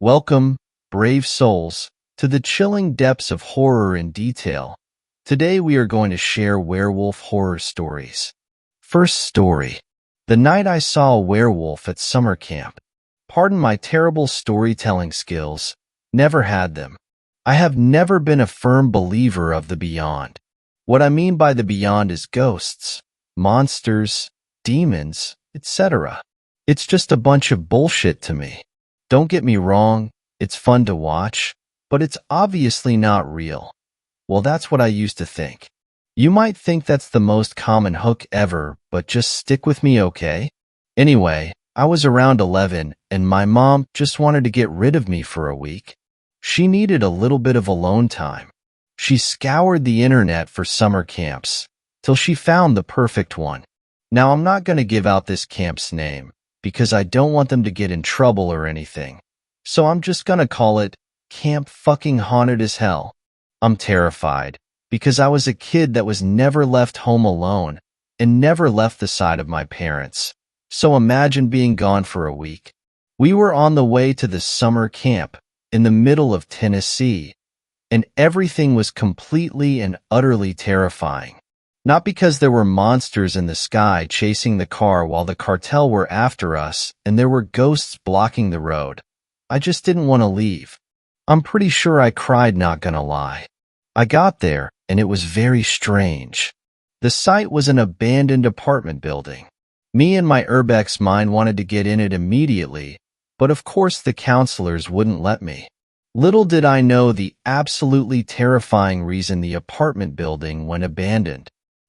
Welcome, brave souls, to the chilling depths of horror in detail. Today we are going to share werewolf horror stories. First story. The night I saw a werewolf at summer camp. Pardon my terrible storytelling skills. Never had them. I have never been a firm believer of the beyond. What I mean by the beyond is ghosts, monsters, demons, etc. It's just a bunch of bullshit to me. Don't get me wrong, it's fun to watch, but it's obviously not real. Well, that's what I used to think. You might think that's the most common hook ever, but just stick with me, okay? Anyway, I was around 11, and my mom just wanted to get rid of me for a week. She needed a little bit of alone time. She scoured the internet for summer camps, till she found the perfect one. Now, I'm not going to give out this camp's name, because I don't want them to get in trouble or anything. So I'm just gonna call it Camp Fucking Haunted as Hell. I'm terrified, because I was a kid that was never left home alone, and never left the side of my parents. So imagine being gone for a week. We were on the way to the summer camp, in the middle of Tennessee, and everything was completely and utterly terrifying. Not because there were monsters in the sky chasing the car while the cartel were after us and there were ghosts blocking the road. I just didn't want to leave. I'm pretty sure I cried, not gonna lie. I got there, and it was very strange. The site was an abandoned apartment building. Me and my urbex mind wanted to get in it immediately, but of course the counselors wouldn't let me. Little did I know the absolutely terrifying reason the apartment building went abandoned.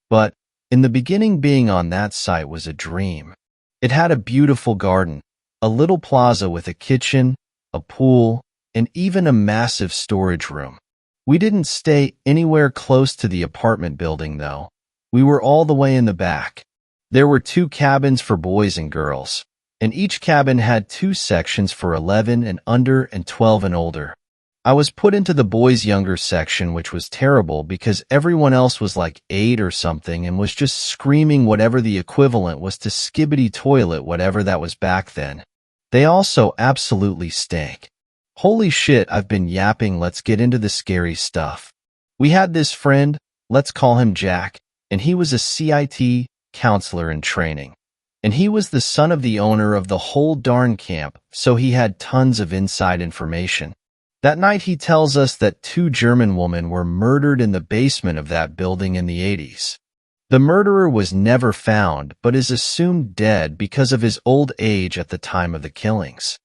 But, in the beginning, being on that site was a dream. It had a beautiful garden, a little plaza with a kitchen, a pool, and even a massive storage room. We didn't stay anywhere close to the apartment building, though. We were all the way in the back. There were 2 cabins for boys and girls, and each cabin had 2 sections for 11 and under and 12 and older. I was put into the boys' younger section, which was terrible because everyone else was like 8 or something and was just screaming whatever the equivalent was to skibbity toilet, whatever that was back then. They also absolutely stank. Holy shit, I've been yapping, let's get into the scary stuff. We had this friend, let's call him Jack, and he was a CIT counselor in training. And he was the son of the owner of the whole darn camp, so he had tons of inside information. That night he tells us that 2 German women were murdered in the basement of that building in the 80s. The murderer was never found, but is assumed dead because of his old age at the time of the killings.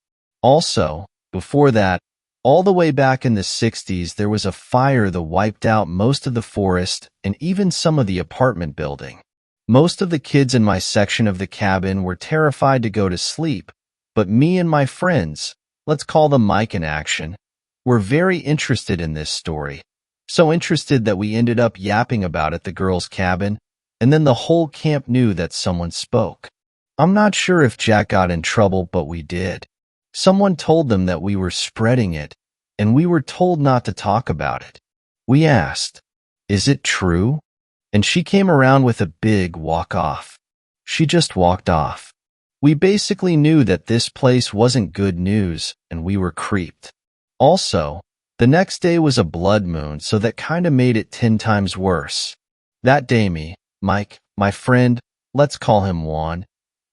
Also, before that, all the way back in the 60s, there was a fire that wiped out most of the forest and even some of the apartment building. Most of the kids in my section of the cabin were terrified to go to sleep, but me and my friends, let's call them Mike in action, were very interested in this story. So interested that we ended up yapping about it at the girls' cabin, and then the whole camp knew that someone spoke. I'm not sure if Jack got in trouble, but we did. Someone told them that we were spreading it, and we were told not to talk about it. We asked, "Is it true?" And she came around with a big walk off. She just walked off. We basically knew that this place wasn't good news, and we were creeped. Also, the next day was a blood moon, so that kinda made it 10 times worse. That day me, Mike, my friend, let's call him Juan,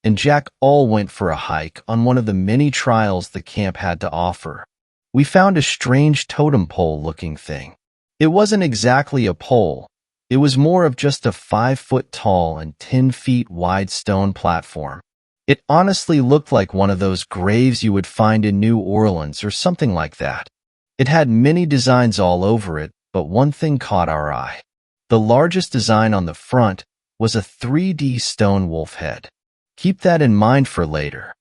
and Jack all went for a hike on one of the many trails the camp had to offer. We found a strange totem pole-looking thing. It wasn't exactly a pole. It was more of just a 5-foot tall and 10 feet wide stone platform. It honestly looked like one of those graves you would find in New Orleans or something like that. It had many designs all over it, but one thing caught our eye. The largest design on the front was a 3D stone wolf head. Keep that in mind for later.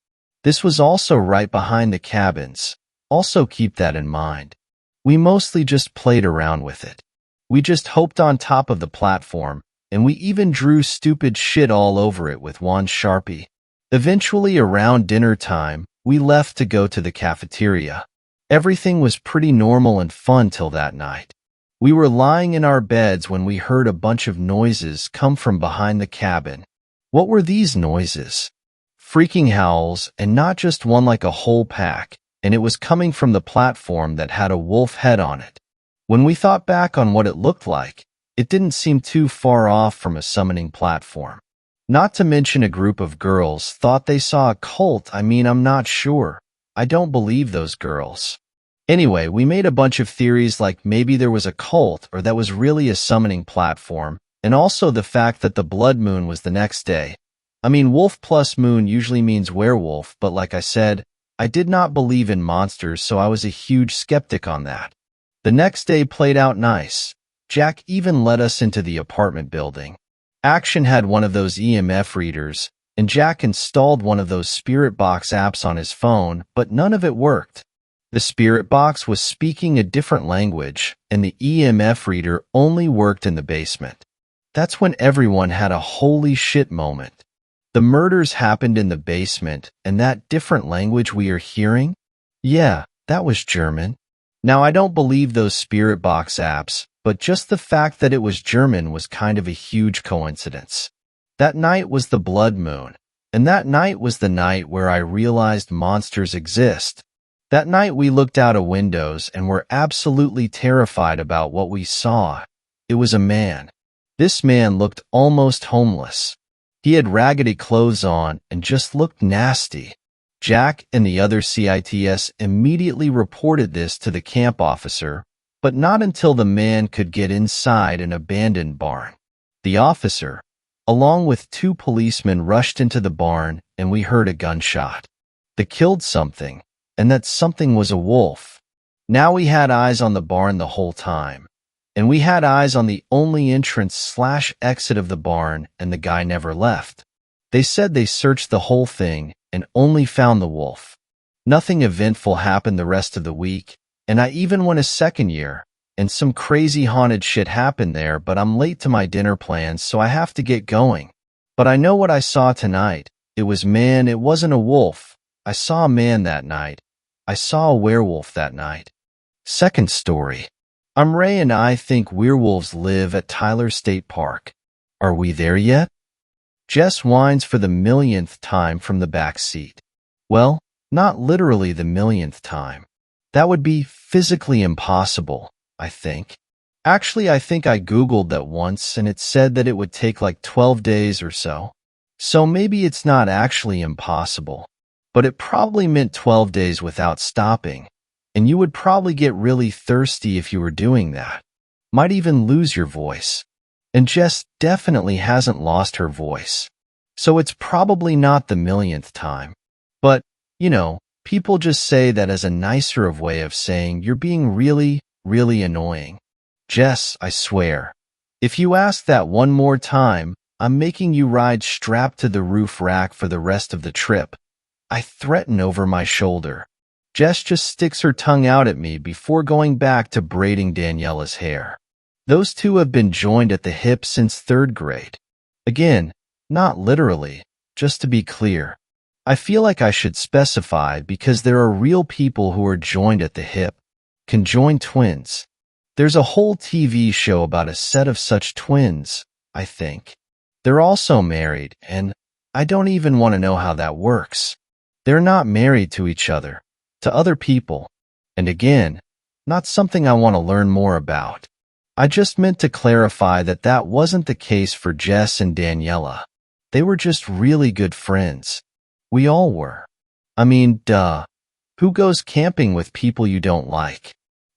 This was also right behind the cabins. Also keep that in mind. We mostly just played around with it. We just hoped on top of the platform, and we even drew stupid shit all over it with one Sharpie. Eventually, around dinner time, we left to go to the cafeteria. Everything was pretty normal and fun till that night. We were lying in our beds when we heard a bunch of noises come from behind the cabin. What were these noises? Freaking howls, and not just one, like a whole pack, and it was coming from the platform that had a wolf head on it. When we thought back on what it looked like, it didn't seem too far off from a summoning platform. Not to mention a group of girls thought they saw a cult. I'm not sure. I don't believe those girls. Anyway, we made a bunch of theories like maybe there was a cult or that was really a summoning platform, and also the fact that the blood moon was the next day. Wolf plus moon usually means werewolf, but like I said, I did not believe in monsters, so I was a huge skeptic on that. The next day played out nice. Jack even let us into the apartment building. Action had one of those EMF readers, and Jack installed one of those spirit box apps on his phone, but none of it worked. The spirit box was speaking a different language, and the EMF reader only worked in the basement. That's when everyone had a holy shit moment. The murders happened in the basement, and that different language we are hearing? Yeah, that was German. Now, I don't believe those spirit box apps, but just the fact that it was German was kind of a huge coincidence. That night was the blood moon, and that night was the night where I realized monsters exist. That night we looked out of windows and were absolutely terrified about what we saw. It was a man. This man looked almost homeless. He had raggedy clothes on and just looked nasty. Jack and the other CITS immediately reported this to the camp officer, but not until the man could get inside an abandoned barn. The officer, along with 2 policemen, rushed into the barn and we heard a gunshot. They killed something, and that something was a wolf. Now we had eyes on the barn the whole time, and we had eyes on the only entrance/exit of the barn, and the guy never left. They said they searched the whole thing and only found the wolf. Nothing eventful happened the rest of the week, and I even went a second year, and some crazy haunted shit happened there, but I'm late to my dinner plans, so I have to get going. But I know what I saw tonight. It wasn't a wolf. I saw a man that night. I saw a werewolf that night. Second story. I'm Ray and I think werewolves live at Tyler State Park. Are we there yet? Jess whines for the millionth time from the back seat. Well, not literally the millionth time. That would be physically impossible, I think. Actually, I think I Googled that once and it said that it would take like 12 days or so. So maybe it's not actually impossible, but it probably meant 12 days without stopping. And you would probably get really thirsty if you were doing that. Might even lose your voice. And Jess definitely hasn't lost her voice. So it's probably not the millionth time. But, people just say that as a nicer way of saying you're being really, really annoying. Jess, I swear. If you ask that one more time, I'm making you ride strapped to the roof rack for the rest of the trip. I threaten over my shoulder. Jess just sticks her tongue out at me before going back to braiding Daniela's hair. Those 2 have been joined at the hip since 3rd grade. Again, not literally, just to be clear. I feel like I should specify because there are real people who are joined at the hip, conjoined twins. There's a whole TV show about a set of such twins, I think. They're also married, and I don't even want to know how that works. They're not married to each other, to other people. And again, not something I want to learn more about. I just meant to clarify that that wasn't the case for Jess and Daniela. They were just really good friends. We all were. Duh. Who goes camping with people you don't like?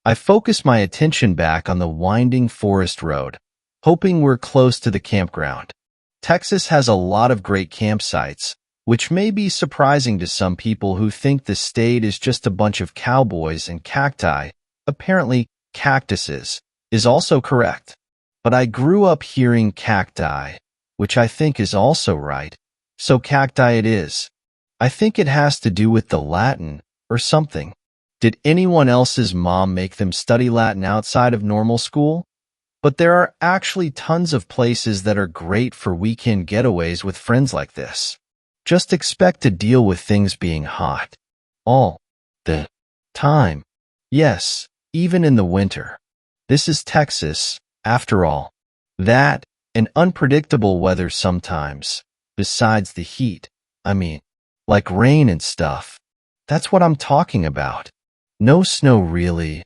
I focused my attention back on the winding forest road, hoping we're close to the campground. Texas has a lot of great campsites, which may be surprising to some people who think the state is just a bunch of cowboys and cacti. Apparently, cactuses is also correct. But I grew up hearing cacti, which I think is also right. So cacti it is. I think it has to do with the Latin or something. Did anyone else's mom make them study Latin outside of normal school? But there are actually tons of places that are great for weekend getaways with friends like this. Just expect to deal with things being hot. All the time. Yes, even in the winter. This is Texas, after all. That, and unpredictable weather sometimes, besides the heat. Like rain and stuff. That's what I'm talking about. No snow really.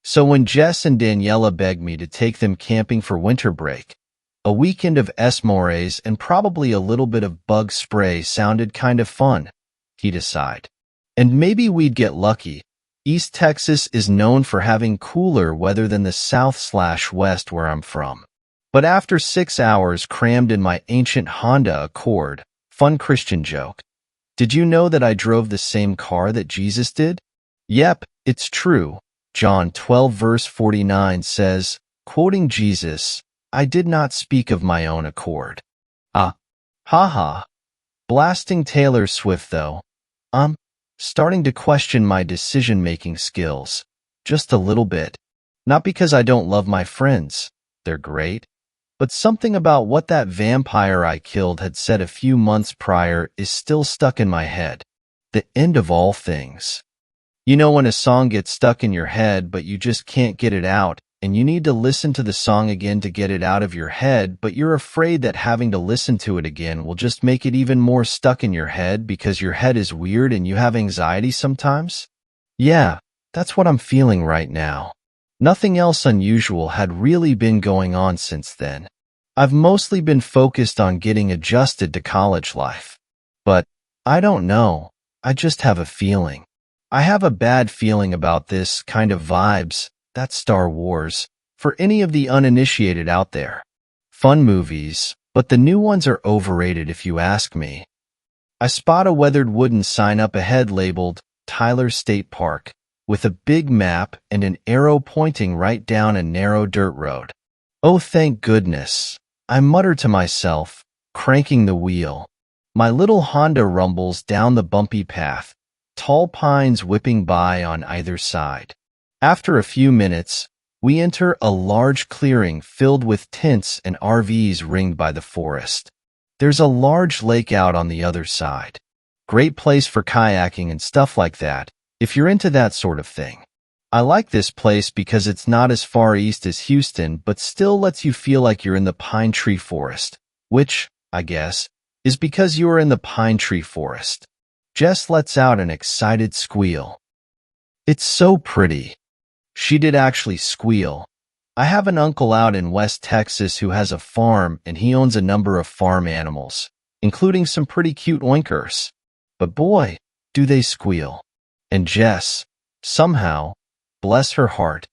So when Jess and Daniela begged me to take them camping for winter break, a weekend of s'mores and probably a little bit of bug spray sounded kind of fun, he decided. And maybe we'd get lucky. East Texas is known for having cooler weather than the South/West where I'm from. But after 6 hours crammed in my ancient Honda Accord, fun Christian joke, did you know that I drove the same car that Jesus did? Yep, it's true. John 12 verse 49 says, quoting Jesus, I did not speak of my own accord. Haha. Blasting Taylor Swift though. I'm starting to question my decision-making skills. Just a little bit. Not because I don't love my friends. They're great. But something about what that vampire I killed had said a few months prior is still stuck in my head. The end of all things. You know when a song gets stuck in your head but you just can't get it out, and you need to listen to the song again to get it out of your head, but you're afraid that having to listen to it again will just make it even more stuck in your head because your head is weird and you have anxiety sometimes? Yeah, that's what I'm feeling right now. Nothing else unusual had really been going on since then. I've mostly been focused on getting adjusted to college life. But, I don't know, I just have a feeling. I have a bad feeling about this kind of vibes, that's Star Wars, for any of the uninitiated out there. Fun movies, but the new ones are overrated if you ask me. I spot a weathered wooden sign up ahead labeled Tyler State Park, with a big map and an arrow pointing right down a narrow dirt road. Oh, thank goodness, I mutter to myself, cranking the wheel. My little Honda rumbles down the bumpy path, tall pines whipping by on either side. After a few minutes, we enter a large clearing filled with tents and RVs ringed by the forest. There's a large lake out on the other side. Great place for kayaking and stuff like that, if you're into that sort of thing. I like this place because it's not as far east as Houston, but still lets you feel like you're in the pine tree forest, which, I guess, is because you are in the pine tree forest. Jess lets out an excited squeal. It's so pretty. She did actually squeal. I have an uncle out in West Texas who has a farm and he owns a number of farm animals, including some pretty cute oinkers. But boy, do they squeal. And Jess, somehow, bless her heart,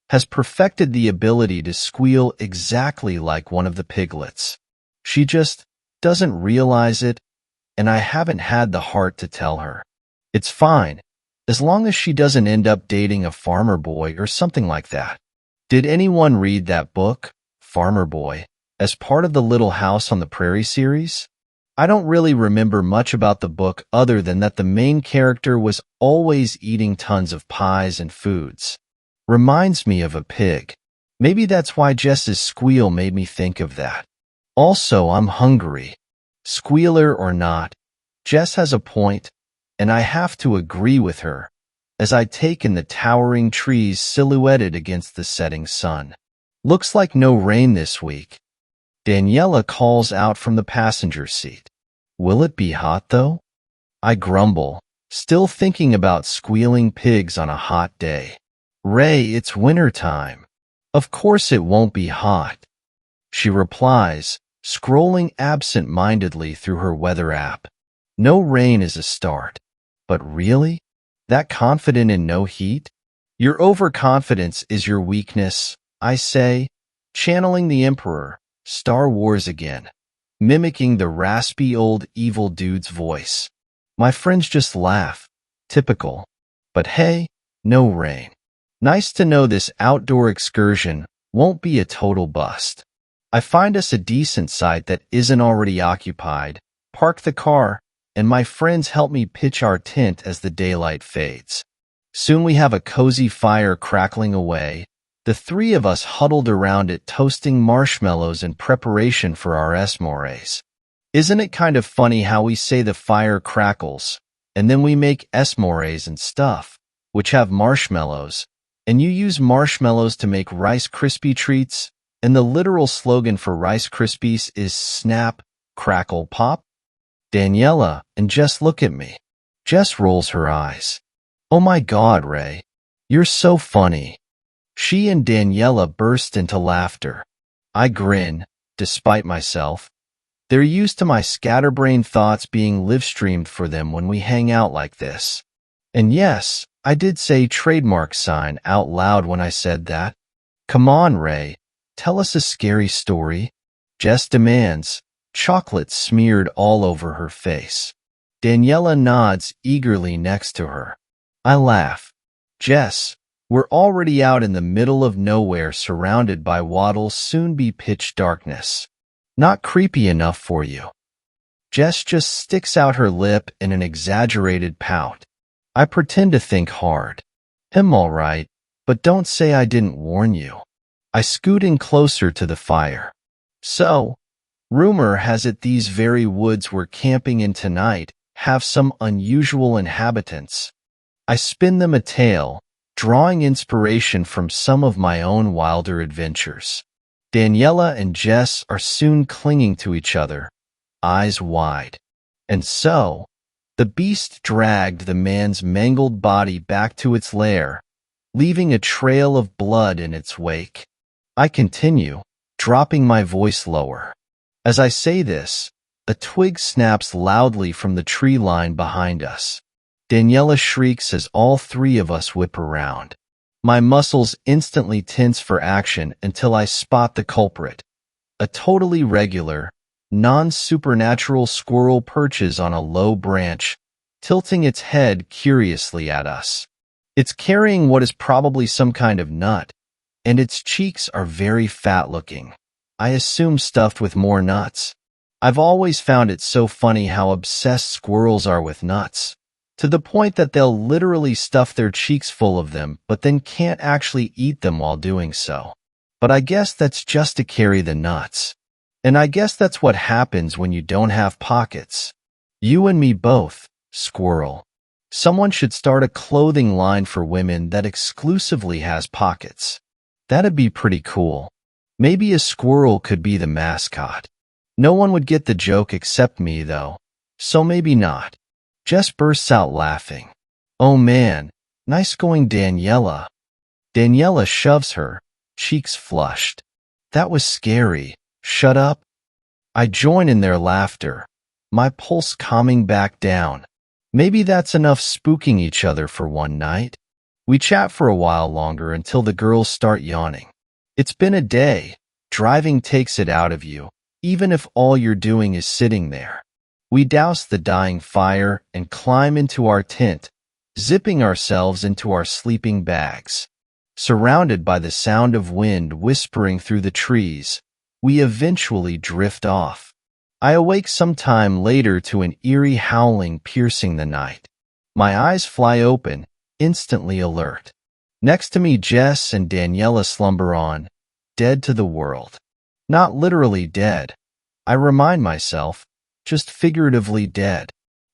has perfected the ability to squeal exactly like one of the piglets. She just doesn't realize it, and I haven't had the heart to tell her. It's fine, as long as she doesn't end up dating a farmer boy or something like that. Did anyone read that book, Farmer Boy, as part of the Little House on the Prairie series? I don't really remember much about the book other than that the main character was always eating tons of pies and foods. Reminds me of a pig. Maybe that's why Jess's squeal made me think of that. Also, I'm hungry. Squealer or not, Jess has a point, and I have to agree with her, as I take in the towering trees silhouetted against the setting sun. Looks like no rain this week. Daniela calls out from the passenger seat. Will it be hot, though? I grumble, still thinking about squealing pigs on a hot day. Ray, it's winter time. Of course it won't be hot. She replies, scrolling absent-mindedly through her weather app. No rain is a start. But really? That confident in no heat? Your overconfidence is your weakness, I say, channeling the Emperor, Star Wars again, mimicking the raspy old evil dude's voice. My friends just laugh. Typical. But hey, no rain. Nice to know this outdoor excursion won't be a total bust. I find us a decent site that isn't already occupied, park the car, and my friends help me pitch our tent as the daylight fades. Soon we have a cozy fire crackling away, the three of us huddled around it toasting marshmallows in preparation for our s'mores. Isn't it kind of funny how we say the fire crackles, and then we make s'mores and stuff, which have marshmallows, and you use marshmallows to make Rice Krispie treats, and the literal slogan for Rice Krispies is snap, crackle, pop? Daniela and Jess look at me. Jess rolls her eyes. Oh my God, Ray. You're so funny. She and Daniela burst into laughter. I grin, despite myself. They're used to my scatterbrained thoughts being live-streamed for them when we hang out like this. And yes, I did say trademark sign out loud when I said that. Come on, Ray. Tell us a scary story. Jess demands, chocolate smeared all over her face. Daniela nods eagerly next to her. I laugh. Jess, we're already out in the middle of nowhere surrounded by what'll soon be pitch darkness. Not creepy enough for you. Jess just sticks out her lip in an exaggerated pout. I pretend to think hard. All right, but don't say I didn't warn you. I scoot in closer to the fire. So, rumor has it these very woods we're camping in tonight have some unusual inhabitants. I spin them a tale, drawing inspiration from some of my own wilder adventures. Daniela and Jess are soon clinging to each other, eyes wide. And so, the beast dragged the man's mangled body back to its lair, leaving a trail of blood in its wake. I continue, dropping my voice lower. As I say this, a twig snaps loudly from the tree line behind us. Daniela shrieks as all three of us whip around. My muscles instantly tense for action until I spot the culprit. A totally regular, non-supernatural squirrel perches on a low branch, tilting its head curiously at us. It's carrying what is probably some kind of nut, and its cheeks are very fat-looking. I assume stuffed with more nuts. I've always found it so funny how obsessed squirrels are with nuts, to the point that they'll literally stuff their cheeks full of them but then can't actually eat them while doing so. But I guess that's just to carry the nuts. And I guess that's what happens when you don't have pockets. You and me both, squirrel. Someone should start a clothing line for women that exclusively has pockets. That'd be pretty cool. Maybe a squirrel could be the mascot. No one would get the joke except me, though, so maybe not. Jess bursts out laughing. Oh man, nice going, Daniela. Daniela shoves her, cheeks flushed. That was scary. Shut up. I join in their laughter, my pulse calming back down. Maybe that's enough spooking each other for one night. We chat for a while longer until the girls start yawning. It's been a day. Driving takes it out of you, even if all you're doing is sitting there. We douse the dying fire and climb into our tent, zipping ourselves into our sleeping bags. Surrounded by the sound of wind whispering through the trees, we eventually drift off. I awake some time later to an eerie howling piercing the night. My eyes fly open, instantly alert. Next to me, Jess and Daniela slumber on, dead to the world. Not literally dead, I remind myself, just figuratively dead.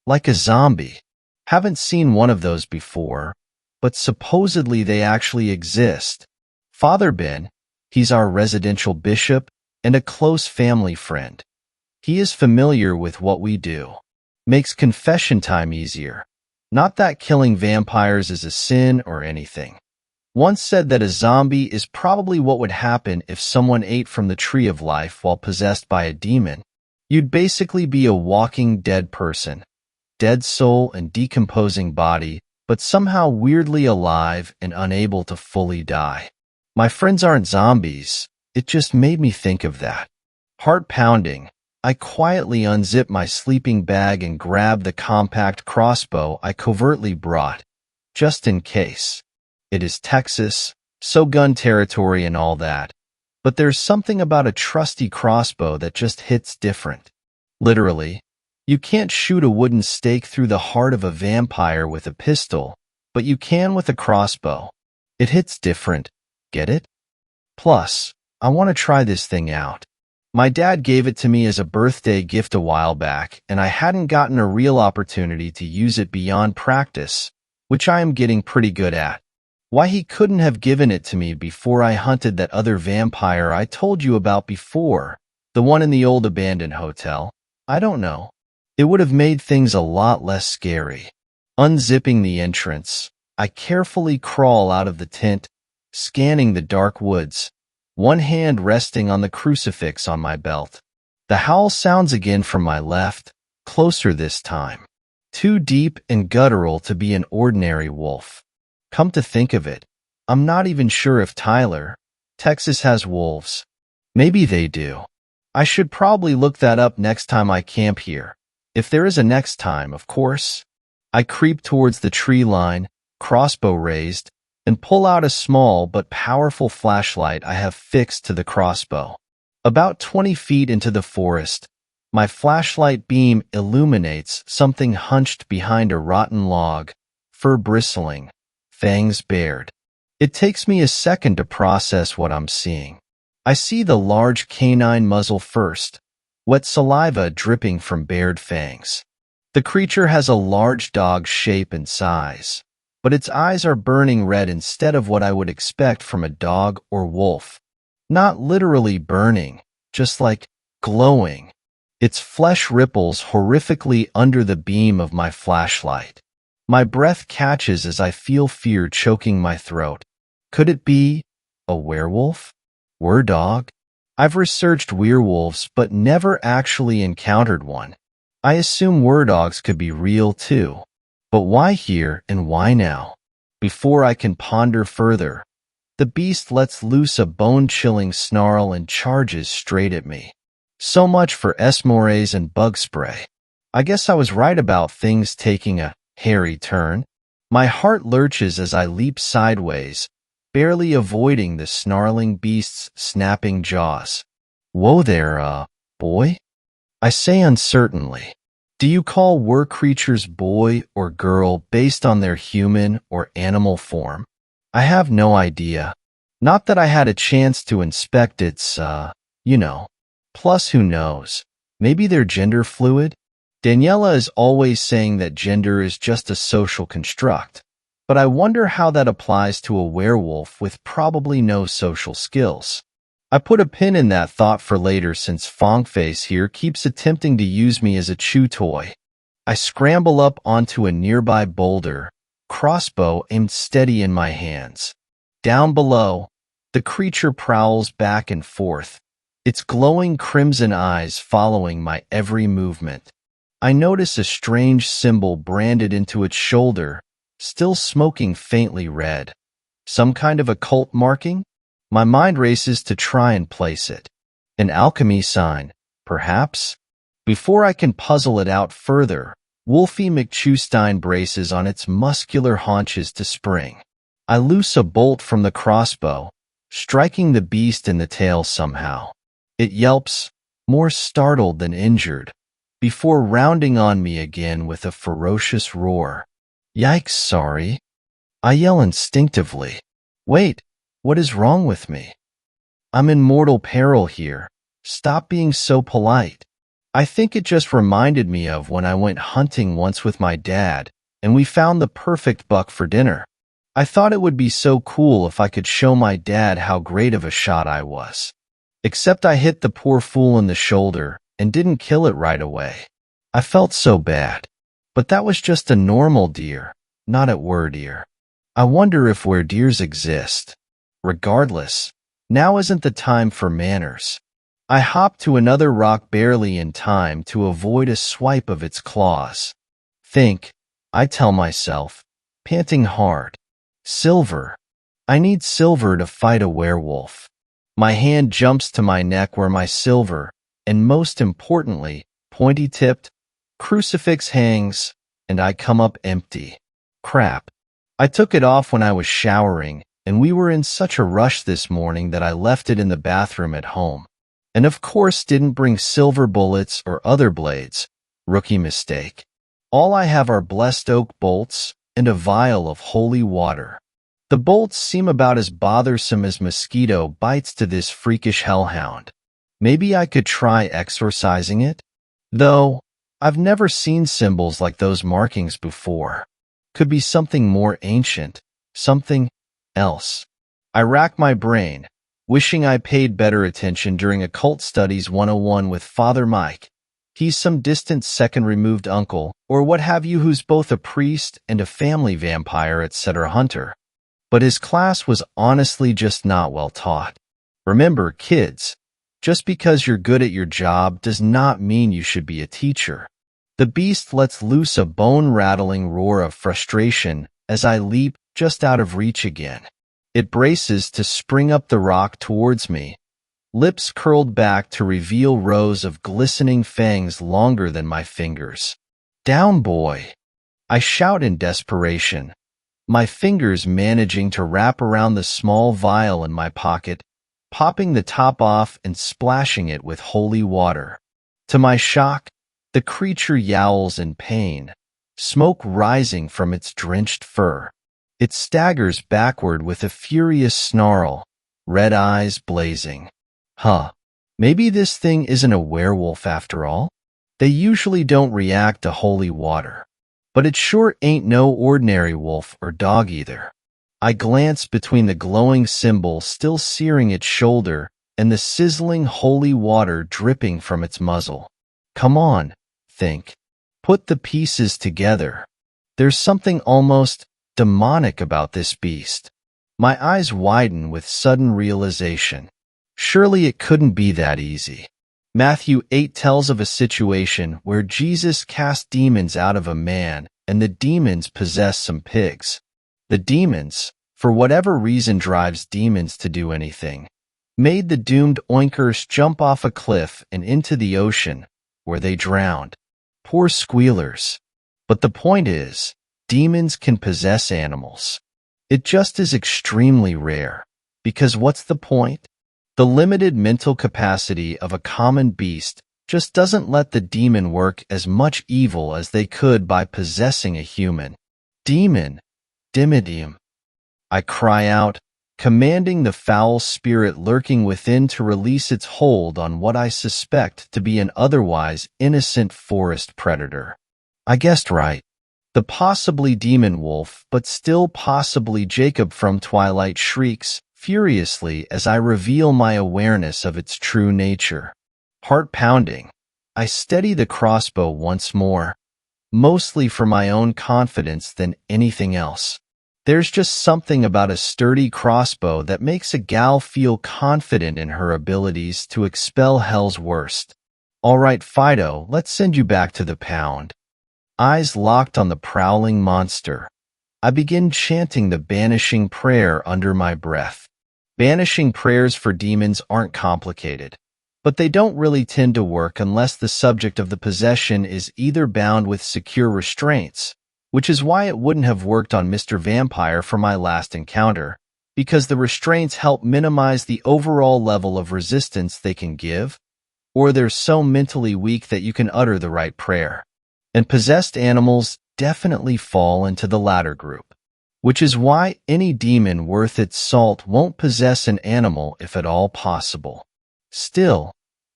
Like a zombie. Haven't seen one of those before, but supposedly they actually exist. Father Ben, he's our residential bishop and a close family friend. He is familiar with what we do. Makes confession time easier. Not that killing vampires is a sin or anything. Once said that a zombie is probably what would happen if someone ate from the tree of life while possessed by a demon. You'd basically be a walking dead person. Dead soul and decomposing body, but somehow weirdly alive and unable to fully die. My friends aren't zombies. It just made me think of that. Heart pounding, I quietly unzip my sleeping bag and grab the compact crossbow I covertly brought, just in case. It is Texas, so gun territory and all that, but there's something about a trusty crossbow that just hits different. Literally, you can't shoot a wooden stake through the heart of a vampire with a pistol, but you can with a crossbow. It hits different, get it? Plus, I want to try this thing out. My dad gave it to me as a birthday gift a while back, and I hadn't gotten a real opportunity to use it beyond practice, which I am getting pretty good at. Why he couldn't have given it to me before I hunted that other vampire I told you about before, the one in the old abandoned hotel, I don't know. It would have made things a lot less scary. Unzipping the entrance, I carefully crawl out of the tent, scanning the dark woods, one hand resting on the crucifix on my belt. The howl sounds again from my left, closer this time. Too deep and guttural to be an ordinary wolf. Come to think of it, I'm not even sure if Tyler, Texas has wolves. Maybe they do. I should probably look that up next time I camp here. If there is a next time, of course. I creep towards the tree line, crossbow raised, and pull out a small but powerful flashlight I have fixed to the crossbow. About 20 feet into the forest, my flashlight beam illuminates something hunched behind a rotten log, fur bristling, fangs bared. It takes me a second to process what I'm seeing. I see the large canine muzzle first, wet saliva dripping from bared fangs. The creature has a large dog shape and size, but its eyes are burning red instead of what I would expect from a dog or wolf. Not literally burning, just like glowing. Its flesh ripples horrifically under the beam of my flashlight. My breath catches as I feel fear choking my throat. Could it be a werewolf? Were-dog? I've researched werewolves but never actually encountered one. I assume were-dogs could be real too. But why here and why now? Before I can ponder further, the beast lets loose a bone-chilling snarl and charges straight at me. So much for esmores and bug spray. I guess I was right about things taking a hairy turn. My heart lurches as I leap sideways, barely avoiding the snarling beast's snapping jaws. Whoa there, boy? I say uncertainly. Do you call were creatures boy or girl based on their human or animal form? I have no idea. Not that I had a chance to inspect its, Plus, who knows? Maybe they're gender fluid? Daniela is always saying that gender is just a social construct, but I wonder how that applies to a werewolf with probably no social skills. I put a pin in that thought for later since Fongface here keeps attempting to use me as a chew toy. I scramble up onto a nearby boulder, crossbow aimed steady in my hands. Down below, the creature prowls back and forth, its glowing crimson eyes following my every movement. I notice a strange symbol branded into its shoulder, still smoking faintly red. Some kind of occult marking? My mind races to try and place it. An alchemy sign, perhaps? Before I can puzzle it out further, Wolfie McChewstein braces on its muscular haunches to spring. I loose a bolt from the crossbow, striking the beast in the tail somehow. It yelps, more startled than injured, before rounding on me again with a ferocious roar. Yikes, sorry. I yell instinctively. Wait, what is wrong with me? I'm in mortal peril here. Stop being so polite. I think it just reminded me of when I went hunting once with my dad, and we found the perfect buck for dinner. I thought it would be so cool if I could show my dad how great of a shot I was. Except I hit the poor fool in the shoulder and didn't kill it right away. I felt so bad. But that was just a normal deer, not a were-deer. I wonder if were-deers exist. Regardless, now isn't the time for manners. I hop to another rock barely in time to avoid a swipe of its claws. Think, I tell myself, panting hard. Silver. I need silver to fight a werewolf. My hand jumps to my neck where my silver, and most importantly, pointy-tipped, crucifix hangs, and I come up empty. Crap. I took it off when I was showering, and we were in such a rush this morning that I left it in the bathroom at home. And of course didn't bring silver bullets or other blades. Rookie mistake. All I have are blessed oak bolts and a vial of holy water. The bolts seem about as bothersome as mosquito bites to this freakish hellhound. Maybe I could try exorcising it? Though, I've never seen symbols like those markings before. Could be something more ancient, something else. I rack my brain, wishing I paid better attention during Occult Studies 101 with Father Mike. He's some distant second-removed uncle, or what have you, who's both a priest and a family vampire, etc. hunter. But his class was honestly just not well taught. Remember, kids, just because you're good at your job does not mean you should be a teacher. The beast lets loose a bone-rattling roar of frustration as I leap just out of reach again. It braces to spring up the rock towards me, lips curled back to reveal rows of glistening fangs longer than my fingers. "Down, boy!" I shout in desperation, my fingers managing to wrap around the small vial in my pocket, popping the top off and splashing it with holy water. To my shock, the creature yowls in pain, smoke rising from its drenched fur. It staggers backward with a furious snarl, red eyes blazing. Maybe this thing isn't a werewolf after all? They usually don't react to holy water. But it sure ain't no ordinary wolf or dog either. I glance between the glowing symbol still searing its shoulder and the sizzling holy water dripping from its muzzle. Come on, think. Put the pieces together. There's something almost demonic about this beast. My eyes widen with sudden realization. Surely it couldn't be that easy. Matthew 8 tells of a situation where Jesus cast demons out of a man, and the demons possessed some pigs. The demons, for whatever reason drives demons to do anything, made the doomed oinkers jump off a cliff and into the ocean, where they drowned. Poor squealers. But the point is, demons can possess animals. It just is extremely rare, because what's the point? The limited mental capacity of a common beast just doesn't let the demon work as much evil as they could by possessing a human. Demon, dimidium. I cry out, commanding the foul spirit lurking within to release its hold on what I suspect to be an otherwise innocent forest predator. I guessed right. The possibly demon wolf, but still possibly Jacob from Twilight, shrieks furiously as I reveal my awareness of its true nature. Heart pounding, I steady the crossbow once more, mostly for my own confidence than anything else. There's just something about a sturdy crossbow that makes a gal feel confident in her abilities to expel hell's worst. All right, Fido, let's send you back to the pound. Eyes locked on the prowling monster, I begin chanting the banishing prayer under my breath. Banishing prayers for demons aren't complicated, but they don't really tend to work unless the subject of the possession is either bound with secure restraints, which is why it wouldn't have worked on Mr. Vampire for my last encounter, because the restraints help minimize the overall level of resistance they can give, or they're so mentally weak that you can utter the right prayer. And possessed animals definitely fall into the latter group, which is why any demon worth its salt won't possess an animal if at all possible. Still,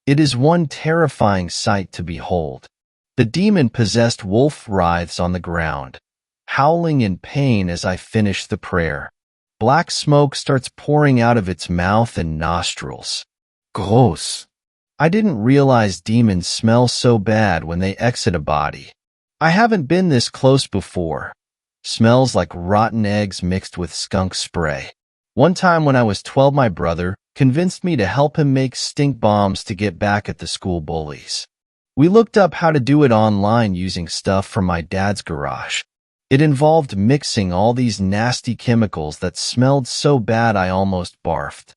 it is one terrifying sight to behold. The demon-possessed wolf writhes on the ground, howling in pain as I finish the prayer. Black smoke starts pouring out of its mouth and nostrils. Gross. I didn't realize demons smell so bad when they exit a body. I haven't been this close before. Smells like rotten eggs mixed with skunk spray. One time when I was 12, my brother convinced me to help him make stink bombs to get back at the school bullies. We looked up how to do it online using stuff from my dad's garage. It involved mixing all these nasty chemicals that smelled so bad I almost barfed.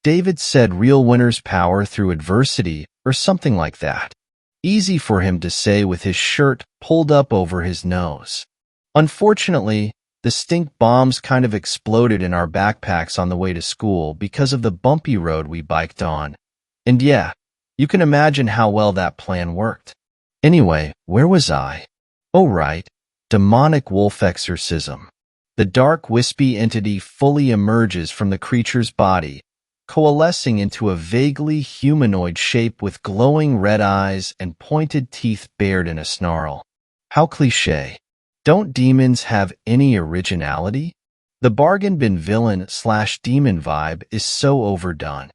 David said real winners power through adversity or something like that. Easy for him to say with his shirt pulled up over his nose. Unfortunately, the stink bombs kind of exploded in our backpacks on the way to school because of the bumpy road we biked on. And yeah, you can imagine how well that plan worked. Anyway, where was I? Oh right, demonic wolf exorcism. The dark, wispy entity fully emerges from the creature's body, coalescing into a vaguely humanoid shape with glowing red eyes and pointed teeth bared in a snarl. How cliché. Don't demons have any originality? The bargain bin villain/demon vibe is so overdone.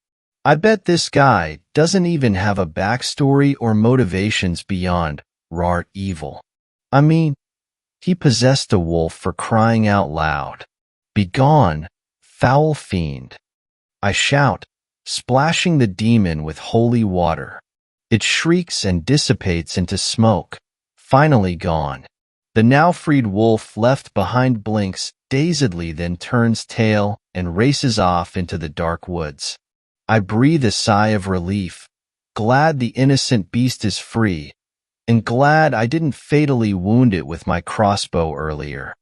I bet this guy doesn't even have a backstory or motivations beyond raw evil. I mean, he possessed a wolf for crying out loud. Begone, foul fiend! I shout, splashing the demon with holy water. It shrieks and dissipates into smoke, finally gone. The now freed wolf left behind blinks dazedly, then turns tail and races off into the dark woods. I breathe a sigh of relief, glad the innocent beast is free, and glad I didn't fatally wound it with my crossbow earlier.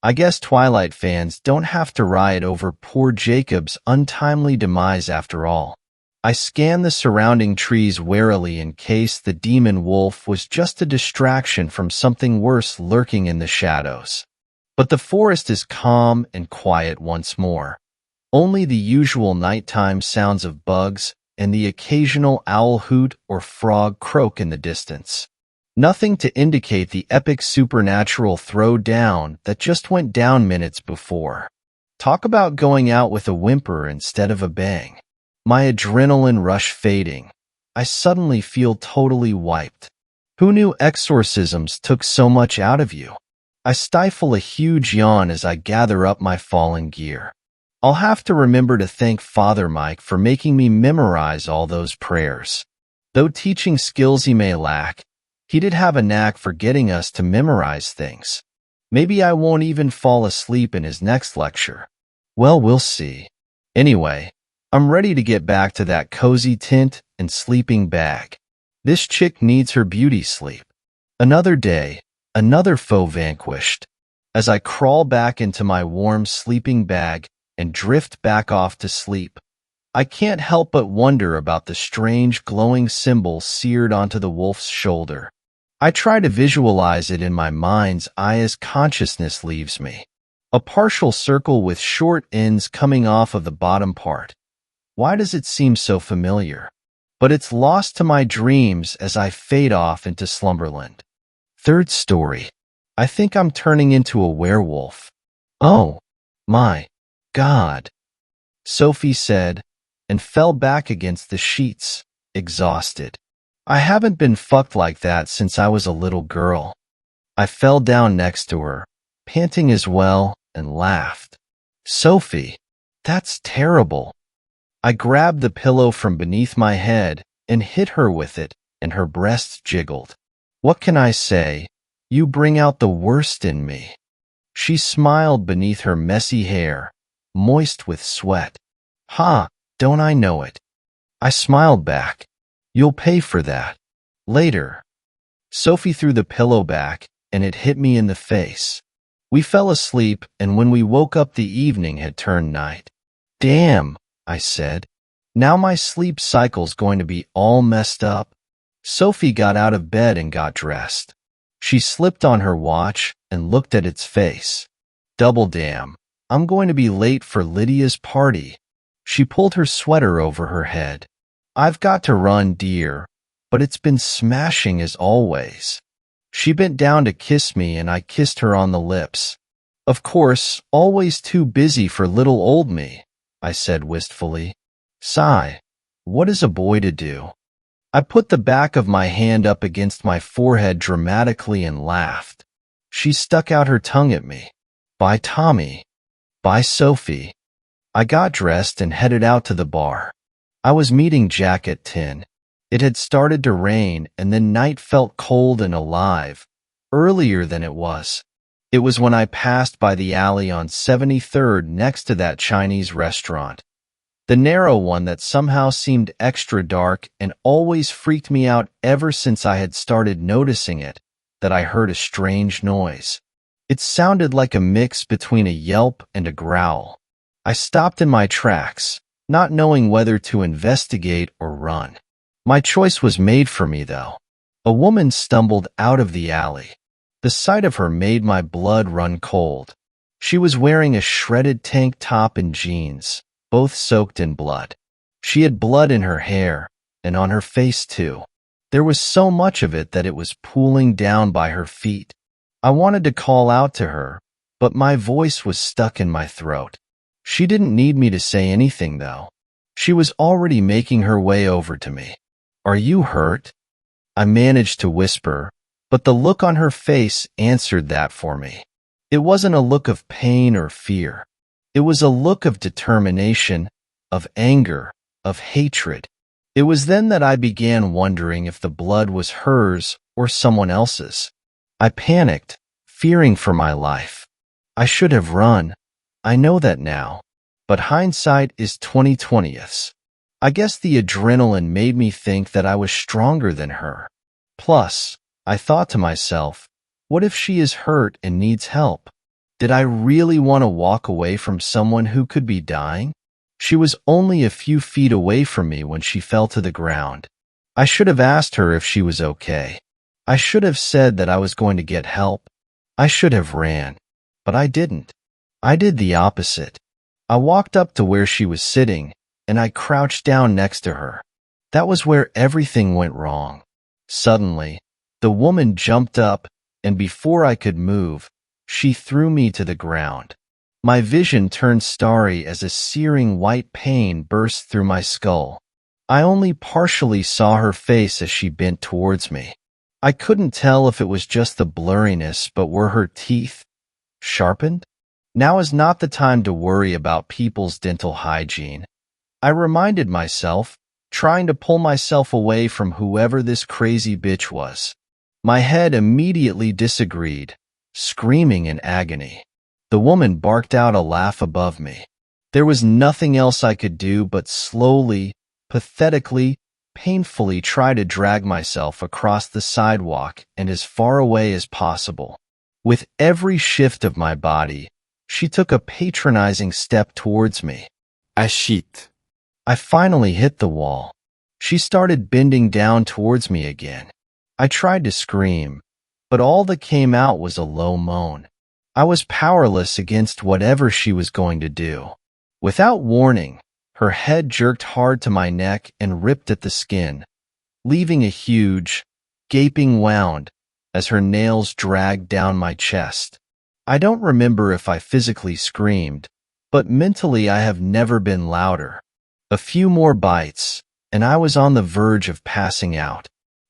I guess Twilight fans don't have to riot over poor Jacob's untimely demise after all. I scanned the surrounding trees warily in case the demon wolf was just a distraction from something worse lurking in the shadows. But the forest is calm and quiet once more. Only the usual nighttime sounds of bugs and the occasional owl hoot or frog croak in the distance. Nothing to indicate the epic supernatural throwdown that just went down minutes before. Talk about going out with a whimper instead of a bang. My adrenaline rush fading, I suddenly feel totally wiped. Who knew exorcisms took so much out of you? I stifle a huge yawn as I gather up my fallen gear. I'll have to remember to thank Father Mike for making me memorize all those prayers. Though teaching skills he may lack, he did have a knack for getting us to memorize things. Maybe I won't even fall asleep in his next lecture. Well, we'll see. Anyway, I'm ready to get back to that cozy tent and sleeping bag. This chick needs her beauty sleep. Another day, another foe vanquished. As I crawl back into my warm sleeping bag and drift back off to sleep, I can't help but wonder about the strange glowing symbol seared onto the wolf's shoulder. I try to visualize it in my mind's eye as consciousness leaves me. A partial circle with short ends coming off of the bottom part. Why does it seem so familiar? But it's lost to my dreams as I fade off into slumberland. Third story. I think I'm turning into a werewolf. Oh, my God, Sophie said, and fell back against the sheets, exhausted. I haven't been fucked like that since I was a little girl. I fell down next to her, panting as well, and laughed. Sophie, that's terrible. I grabbed the pillow from beneath my head and hit her with it, and her breasts jiggled. What can I say? You bring out the worst in me. She smiled beneath her messy hair, moist with sweat. Ha, don't I know it? I smiled back. You'll pay for that. Later. Sophie threw the pillow back, and it hit me in the face. We fell asleep, and when we woke up the evening had turned night. Damn, I said. Now my sleep cycle's going to be all messed up. Sophie got out of bed and got dressed. She slipped on her watch and looked at its face. Double damn, I'm going to be late for Lydia's party. She pulled her sweater over her head. I've got to run, dear, but it's been smashing as always. She bent down to kiss me and I kissed her on the lips. Of course, always too busy for little old me, I said wistfully. Sigh, what is a boy to do? I put the back of my hand up against my forehead dramatically and laughed. She stuck out her tongue at me. Bye, Tommy. Bye, Sophie. I got dressed and headed out to the bar. I was meeting Jack at 10. It had started to rain and then night felt cold and alive, earlier than it was. It was when I passed by the alley on 73rd next to that Chinese restaurant. The narrow one that somehow seemed extra dark and always freaked me out ever since I had started noticing it, that I heard a strange noise. It sounded like a mix between a yelp and a growl. I stopped in my tracks, not knowing whether to investigate or run. My choice was made for me, though. A woman stumbled out of the alley. The sight of her made my blood run cold. She was wearing a shredded tank top and jeans, both soaked in blood. She had blood in her hair, and on her face too. There was so much of it that it was pooling down by her feet. I wanted to call out to her, but my voice was stuck in my throat. She didn't need me to say anything, though. She was already making her way over to me. "Are you hurt?" I managed to whisper, but the look on her face answered that for me. It wasn't a look of pain or fear. It was a look of determination, of anger, of hatred. It was then that I began wondering if the blood was hers or someone else's. I panicked, fearing for my life. I should have run. I know that now. But hindsight is 20/20ths. I guess the adrenaline made me think that I was stronger than her. Plus, I thought to myself, what if she is hurt and needs help? Did I really want to walk away from someone who could be dying? She was only a few feet away from me when she fell to the ground. I should have asked her if she was okay. I should have said that I was going to get help. I should have ran. But I didn't. I did the opposite. I walked up to where she was sitting, and I crouched down next to her. That was where everything went wrong. Suddenly, the woman jumped up, and before I could move, she threw me to the ground. My vision turned starry as a searing white pain burst through my skull. I only partially saw her face as she bent towards me. I couldn't tell if it was just the blurriness, but were her teeth sharpened? Now is not the time to worry about people's dental hygiene. I reminded myself, trying to pull myself away from whoever this crazy bitch was. My head immediately disagreed, screaming in agony. The woman barked out a laugh above me. There was nothing else I could do but slowly, pathetically, painfully try to drag myself across the sidewalk and as far away as possible. With every shift of my body, she took a patronizing step towards me. Ashit. I finally hit the wall. She started bending down towards me again. I tried to scream, but all that came out was a low moan. I was powerless against whatever she was going to do. Without warning, her head jerked hard to my neck and ripped at the skin, leaving a huge, gaping wound as her nails dragged down my chest. I don't remember if I physically screamed, but mentally I have never been louder. A few more bites, and I was on the verge of passing out.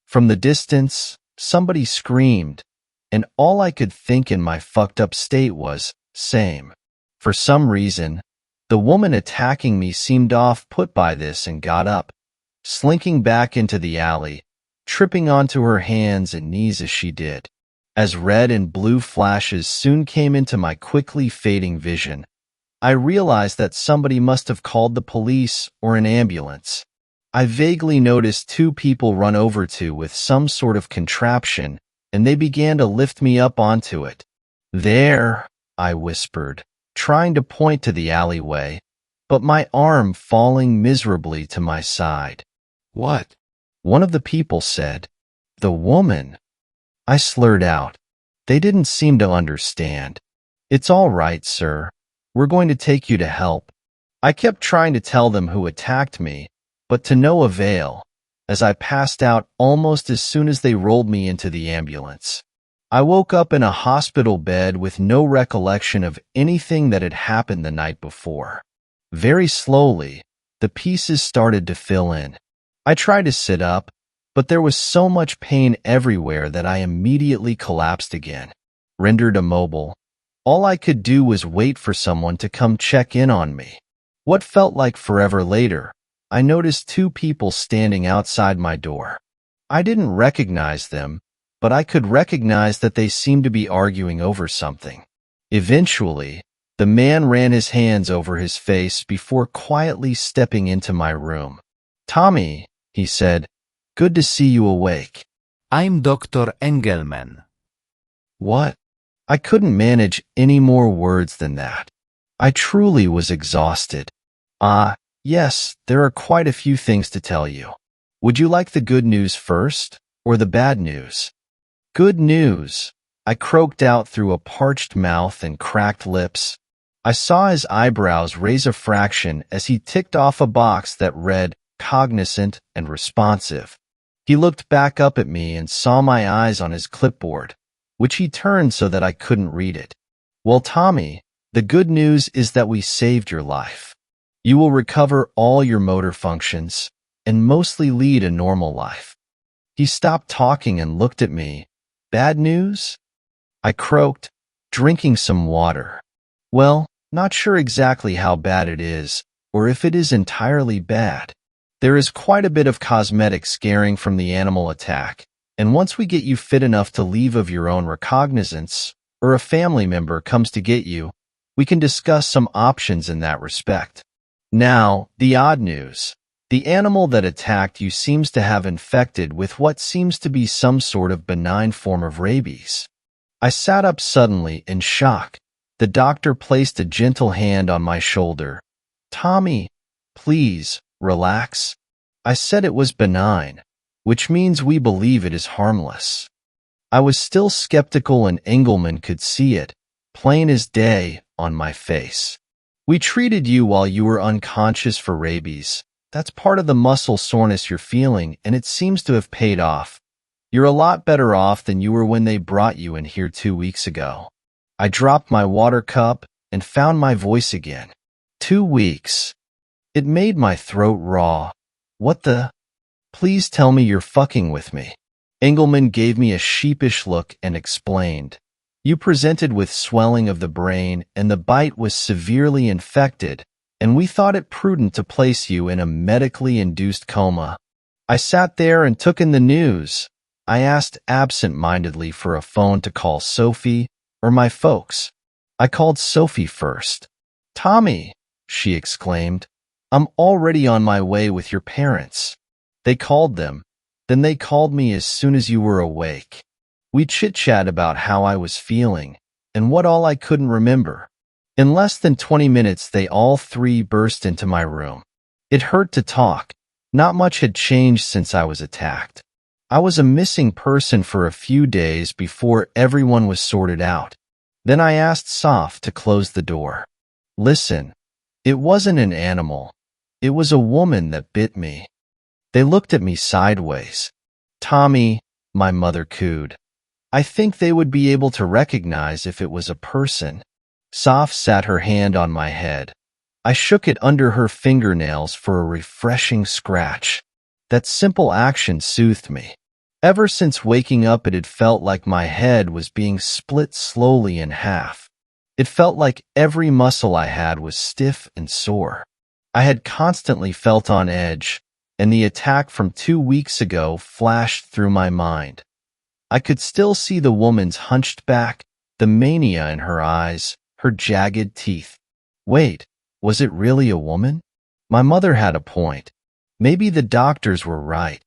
From the distance, somebody screamed, and all I could think in my fucked up state was, same. For some reason, the woman attacking me seemed off-put by this and got up, slinking back into the alley, tripping onto her hands and knees as she did. As red and blue flashes soon came into my quickly fading vision, I realized that somebody must have called the police or an ambulance. I vaguely noticed two people run over to with some sort of contraption, and they began to lift me up onto it. "There," I whispered, trying to point to the alleyway, but my arm falling miserably to my side. What? One of the people said. "The woman." I slurred out. They didn't seem to understand. "It's all right, sir. We're going to take you to help." I kept trying to tell them who attacked me, but to no avail, as I passed out almost as soon as they rolled me into the ambulance. I woke up in a hospital bed with no recollection of anything that had happened the night before. Very slowly, the pieces started to fill in. I tried to sit up, but there was so much pain everywhere that I immediately collapsed again. Rendered immobile, all I could do was wait for someone to come check in on me. What felt like forever later, I noticed two people standing outside my door. I didn't recognize them, but I could recognize that they seemed to be arguing over something. Eventually, the man ran his hands over his face before quietly stepping into my room. "Tommy," he said, "good to see you awake." I'm Dr. Engelman. What? I couldn't manage any more words than that. I truly was exhausted. Yes, there are quite a few things to tell you. Would you like the good news first, or the bad news? Good news, I croaked out through a parched mouth and cracked lips. I saw his eyebrows raise a fraction as he ticked off a box that read, cognizant and responsive. He looked back up at me and saw my eyes on his clipboard, which he turned so that I couldn't read it. "Well, Tommy, the good news is that we saved your life." You will recover all your motor functions and mostly lead a normal life." He stopped talking and looked at me. "Bad news?" I croaked, drinking some water. "Well, not sure exactly how bad it is, or if it is entirely bad. There is quite a bit of cosmetic scaring from the animal attack, and once we get you fit enough to leave of your own recognizance, or a family member comes to get you, we can discuss some options in that respect. Now, the odd news. The animal that attacked you seems to have infected with what seems to be some sort of benign form of rabies." I sat up suddenly in shock. The doctor placed a gentle hand on my shoulder. "Tommy, please, relax." I said it was benign, which means we believe it is harmless. I was still skeptical, and Engelman could see it, plain as day, on my face. "We treated you while you were unconscious for rabies. That's part of the muscle soreness you're feeling, and it seems to have paid off. You're a lot better off than you were when they brought you in here 2 weeks ago." I dropped my water cup and found my voice again. 2 weeks. It made my throat raw. "What the? Please tell me you're fucking with me." Engelman gave me a sheepish look and explained. "You presented with swelling of the brain, and the bite was severely infected, and we thought it prudent to place you in a medically induced coma." I sat there and took in the news. I asked absent-mindedly for a phone to call Sophie or my folks. I called Sophie first. "Tommy," she exclaimed, "I'm already on my way with your parents." They called them. Then they called me as soon as you were awake. We chit-chat about how I was feeling and what all I couldn't remember. In less than 20 minutes, they all three burst into my room. It hurt to talk. Not much had changed since I was attacked. I was a missing person for a few days before everyone was sorted out. Then I asked Soph to close the door. "Listen, it wasn't an animal. It was a woman that bit me." They looked at me sideways. "Tommy," my mother cooed, "I think they would be able to recognize if it was a person." Soph sat her hand on my head. I shook it under her fingernails for a refreshing scratch. That simple action soothed me. Ever since waking up, it had felt like my head was being split slowly in half. It felt like every muscle I had was stiff and sore. I had constantly felt on edge, and the attack from 2 weeks ago flashed through my mind. I could still see the woman's hunched back, the mania in her eyes, her jagged teeth. Wait, was it really a woman? My mother had a point. Maybe the doctors were right.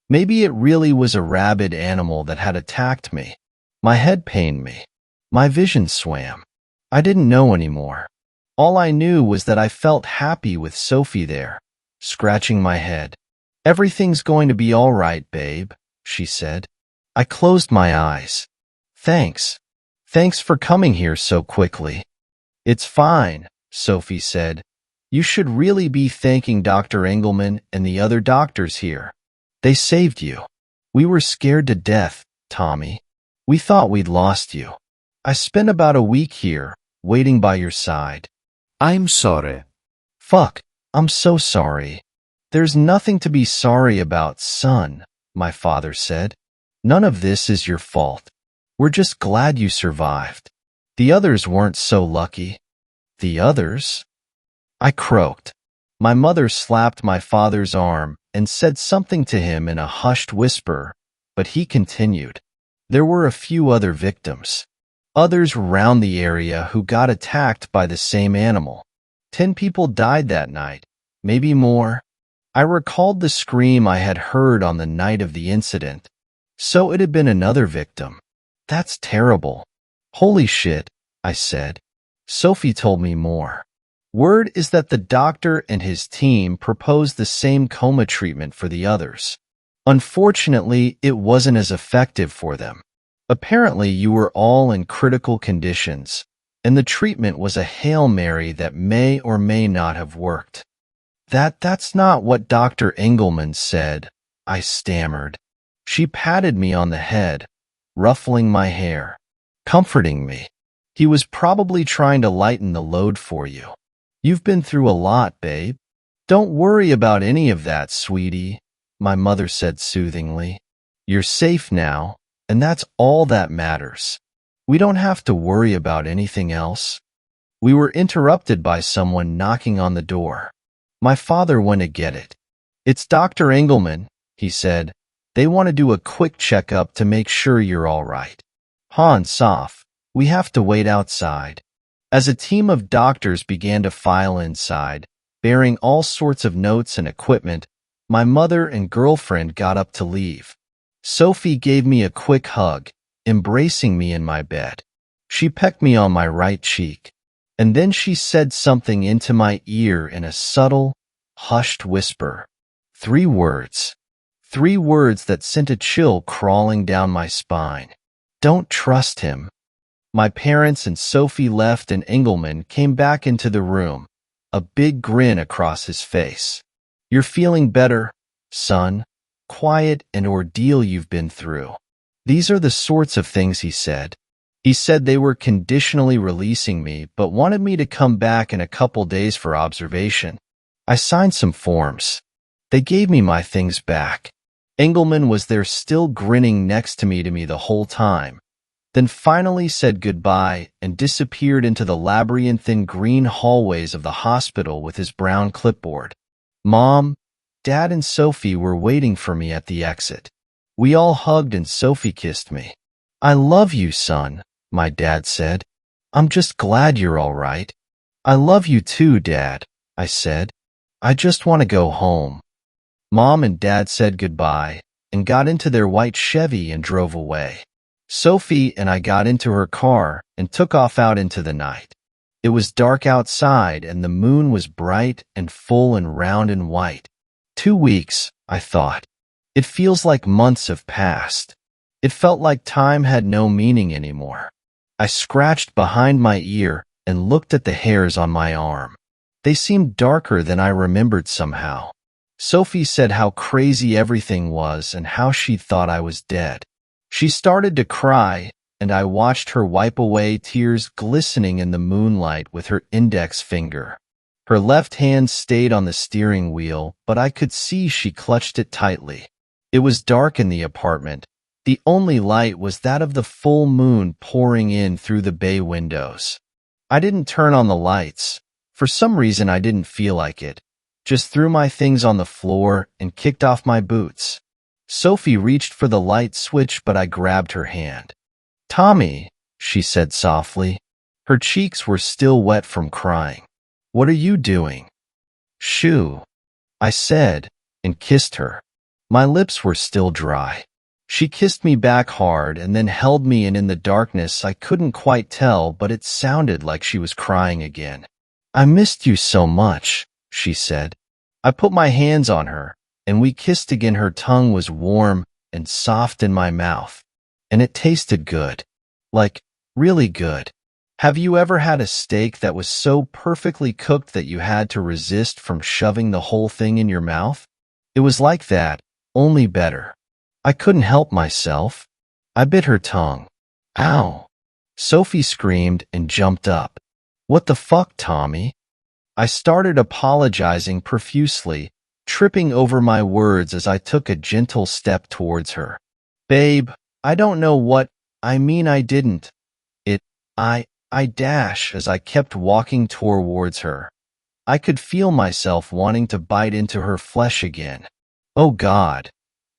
Maybe it really was a rabid animal that had attacked me. My head pained me. My vision swam. I didn't know anymore. All I knew was that I felt happy with Sophie there, scratching my head. "Everything's going to be all right, babe," she said. I closed my eyes. Thanks. Thanks for coming here so quickly." "It's fine," Sophie said. "You should really be thanking Dr. Engelman and the other doctors here. They saved you. We were scared to death, Tommy. We thought we'd lost you. I spent about a week here, waiting by your side." I'm sorry. "Fuck, I'm so sorry." "There's nothing to be sorry about, son," my father said. "None of this is your fault. We're just glad you survived. The others weren't so lucky." "The others?" I croaked. My mother slapped my father's arm and said something to him in a hushed whisper, but he continued. "There were a few other victims. Others around the area who got attacked by the same animal. 10 people died that night, maybe more." I recalled the scream I had heard on the night of the incident. So it had been another victim. "That's terrible." "Holy shit," I said. Sophie told me more. "Word is that the doctor and his team proposed the same coma treatment for the others. Unfortunately, it wasn't as effective for them. Apparently, you were all in critical conditions, and the treatment was a Hail Mary that may or may not have worked." That's not what Dr. Engelman said," I stammered. She patted me on the head, ruffling my hair, comforting me. "He was probably trying to lighten the load for you." You've been through a lot, babe. Don't worry about any of that, sweetie, my mother said soothingly. You're safe now, and that's all that matters. We don't have to worry about anything else. We were interrupted by someone knocking on the door. My father went to get it. It's Dr. Engelman, he said. They want to do a quick checkup to make sure you're all right. Hans Sof, we have to wait outside. As a team of doctors began to file inside, bearing all sorts of notes and equipment, my mother and girlfriend got up to leave. Sophie gave me a quick hug, embracing me in my bed. She pecked me on my right cheek, and then she said something into my ear in a subtle, hushed whisper. 3 words. 3 words that sent a chill crawling down my spine. Don't trust him. My parents and Sophie left and Engelman came back into the room, a big grin across his face. You're feeling better, son? Quiet and ordeal you've been through. These are the sorts of things he said. He said they were conditionally releasing me, but wanted me to come back in a couple days for observation. I signed some forms. They gave me my things back. Engelman was there still grinning next to me the whole time, then finally said goodbye and disappeared into the labyrinthine green hallways of the hospital with his brown clipboard. Mom, Dad, and Sophie were waiting for me at the exit. We all hugged and Sophie kissed me. I love you, son, my dad said. I'm just glad you're all right. I love you too, Dad, I said. I just want to go home. Mom and Dad said goodbye and got into their white Chevy and drove away. Sophie and I got into her car and took off out into the night. It was dark outside and the moon was bright and full and round and white. 2 weeks, I thought. It feels like months have passed. It felt like time had no meaning anymore. I scratched behind my ear and looked at the hairs on my arm. They seemed darker than I remembered somehow. Sophie said how crazy everything was and how she thought I was dead. She started to cry, and I watched her wipe away tears glistening in the moonlight with her index finger. Her left hand stayed on the steering wheel, but I could see she clutched it tightly. It was dark in the apartment. The only light was that of the full moon pouring in through the bay windows. I didn't turn on the lights. For some reason, I didn't feel like it. Just threw my things on the floor and kicked off my boots. Sophie reached for the light switch, but I grabbed her hand. Tommy, she said softly. Her cheeks were still wet from crying. What are you doing? Shoo, I said, and kissed her. My lips were still dry. She kissed me back hard and then held me, and in the darkness I couldn't quite tell, but it sounded like she was crying again. I missed you so much, she said. I put my hands on her, and we kissed again. Her tongue was warm and soft in my mouth, and it tasted good. Like, really good. Have you ever had a steak that was so perfectly cooked that you had to resist from shoving the whole thing in your mouth? It was like that, only better. I couldn't help myself. I bit her tongue. Ow! Sophie screamed and jumped up. What the fuck, Tommy? I started apologizing profusely, tripping over my words as I took a gentle step towards her. Babe, I don't know what, I didn't. I dash as I kept walking towards her. I could feel myself wanting to bite into her flesh again. Oh God,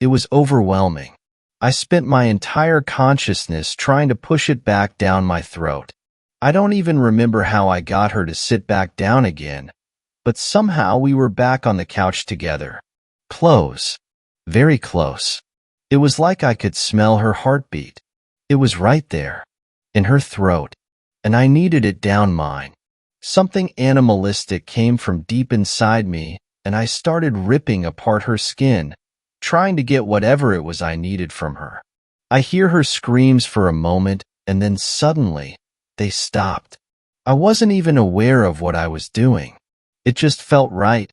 it was overwhelming. I spent my entire consciousness trying to push it back down my throat. I don't even remember how I got her to sit back down again, but somehow we were back on the couch together. Close. Very close. It was like I could smell her heartbeat. It was right there, in her throat, and I needed it down mine. Something animalistic came from deep inside me, and I started ripping apart her skin, trying to get whatever it was I needed from her. I hear her screams for a moment, and then suddenly, they stopped. I wasn't even aware of what I was doing. It just felt right.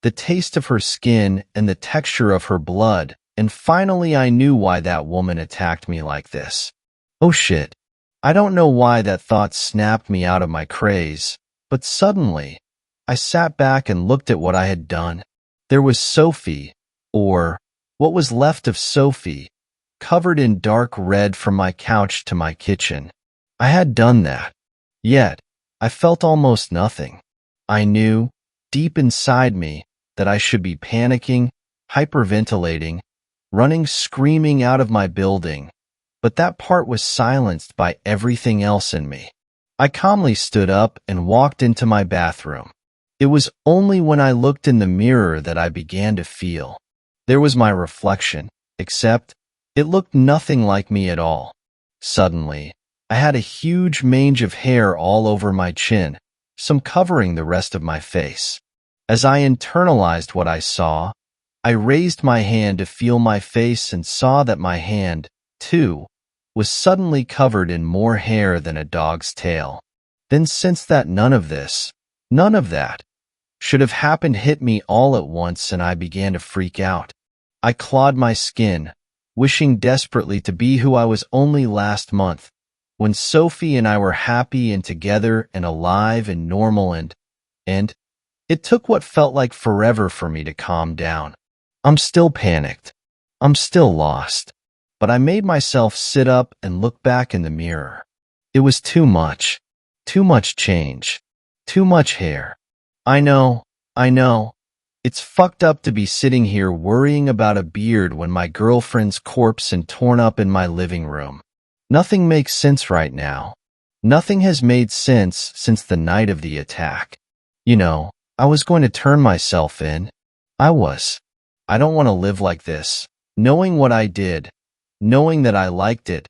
The taste of her skin and the texture of her blood, and finally I knew why that woman attacked me like this. Oh shit. I don't know why that thought snapped me out of my craze, but suddenly, I sat back and looked at what I had done. There was Sophie, or what was left of Sophie, covered in dark red from my couch to my kitchen. I had done that. Yet, I felt almost nothing. I knew, deep inside me, that I should be panicking, hyperventilating, running screaming out of my building, but that part was silenced by everything else in me. I calmly stood up and walked into my bathroom. It was only when I looked in the mirror that I began to feel. There was my reflection, except it looked nothing like me at all. Suddenly, I had a huge mange of hair all over my chin, some covering the rest of my face. As I internalized what I saw, I raised my hand to feel my face and saw that my hand, too, was suddenly covered in more hair than a dog's tail. Then since that none of that, should have happened hit me all at once and I began to freak out. I clawed my skin, wishing desperately to be who I was only last month, when Sophie and I were happy and together and alive and normal and it took what felt like forever for me to calm down. I'm still panicked. I'm still lost. But I made myself sit up and look back in the mirror. It was too much. Too much change. Too much hair. I know. It's fucked up to be sitting here worrying about a beard when my girlfriend's corpse and torn up in my living room. Nothing makes sense right now. Nothing has made sense since the night of the attack. I was going to turn myself in. I don't want to live like this, knowing what I did, knowing that I liked it,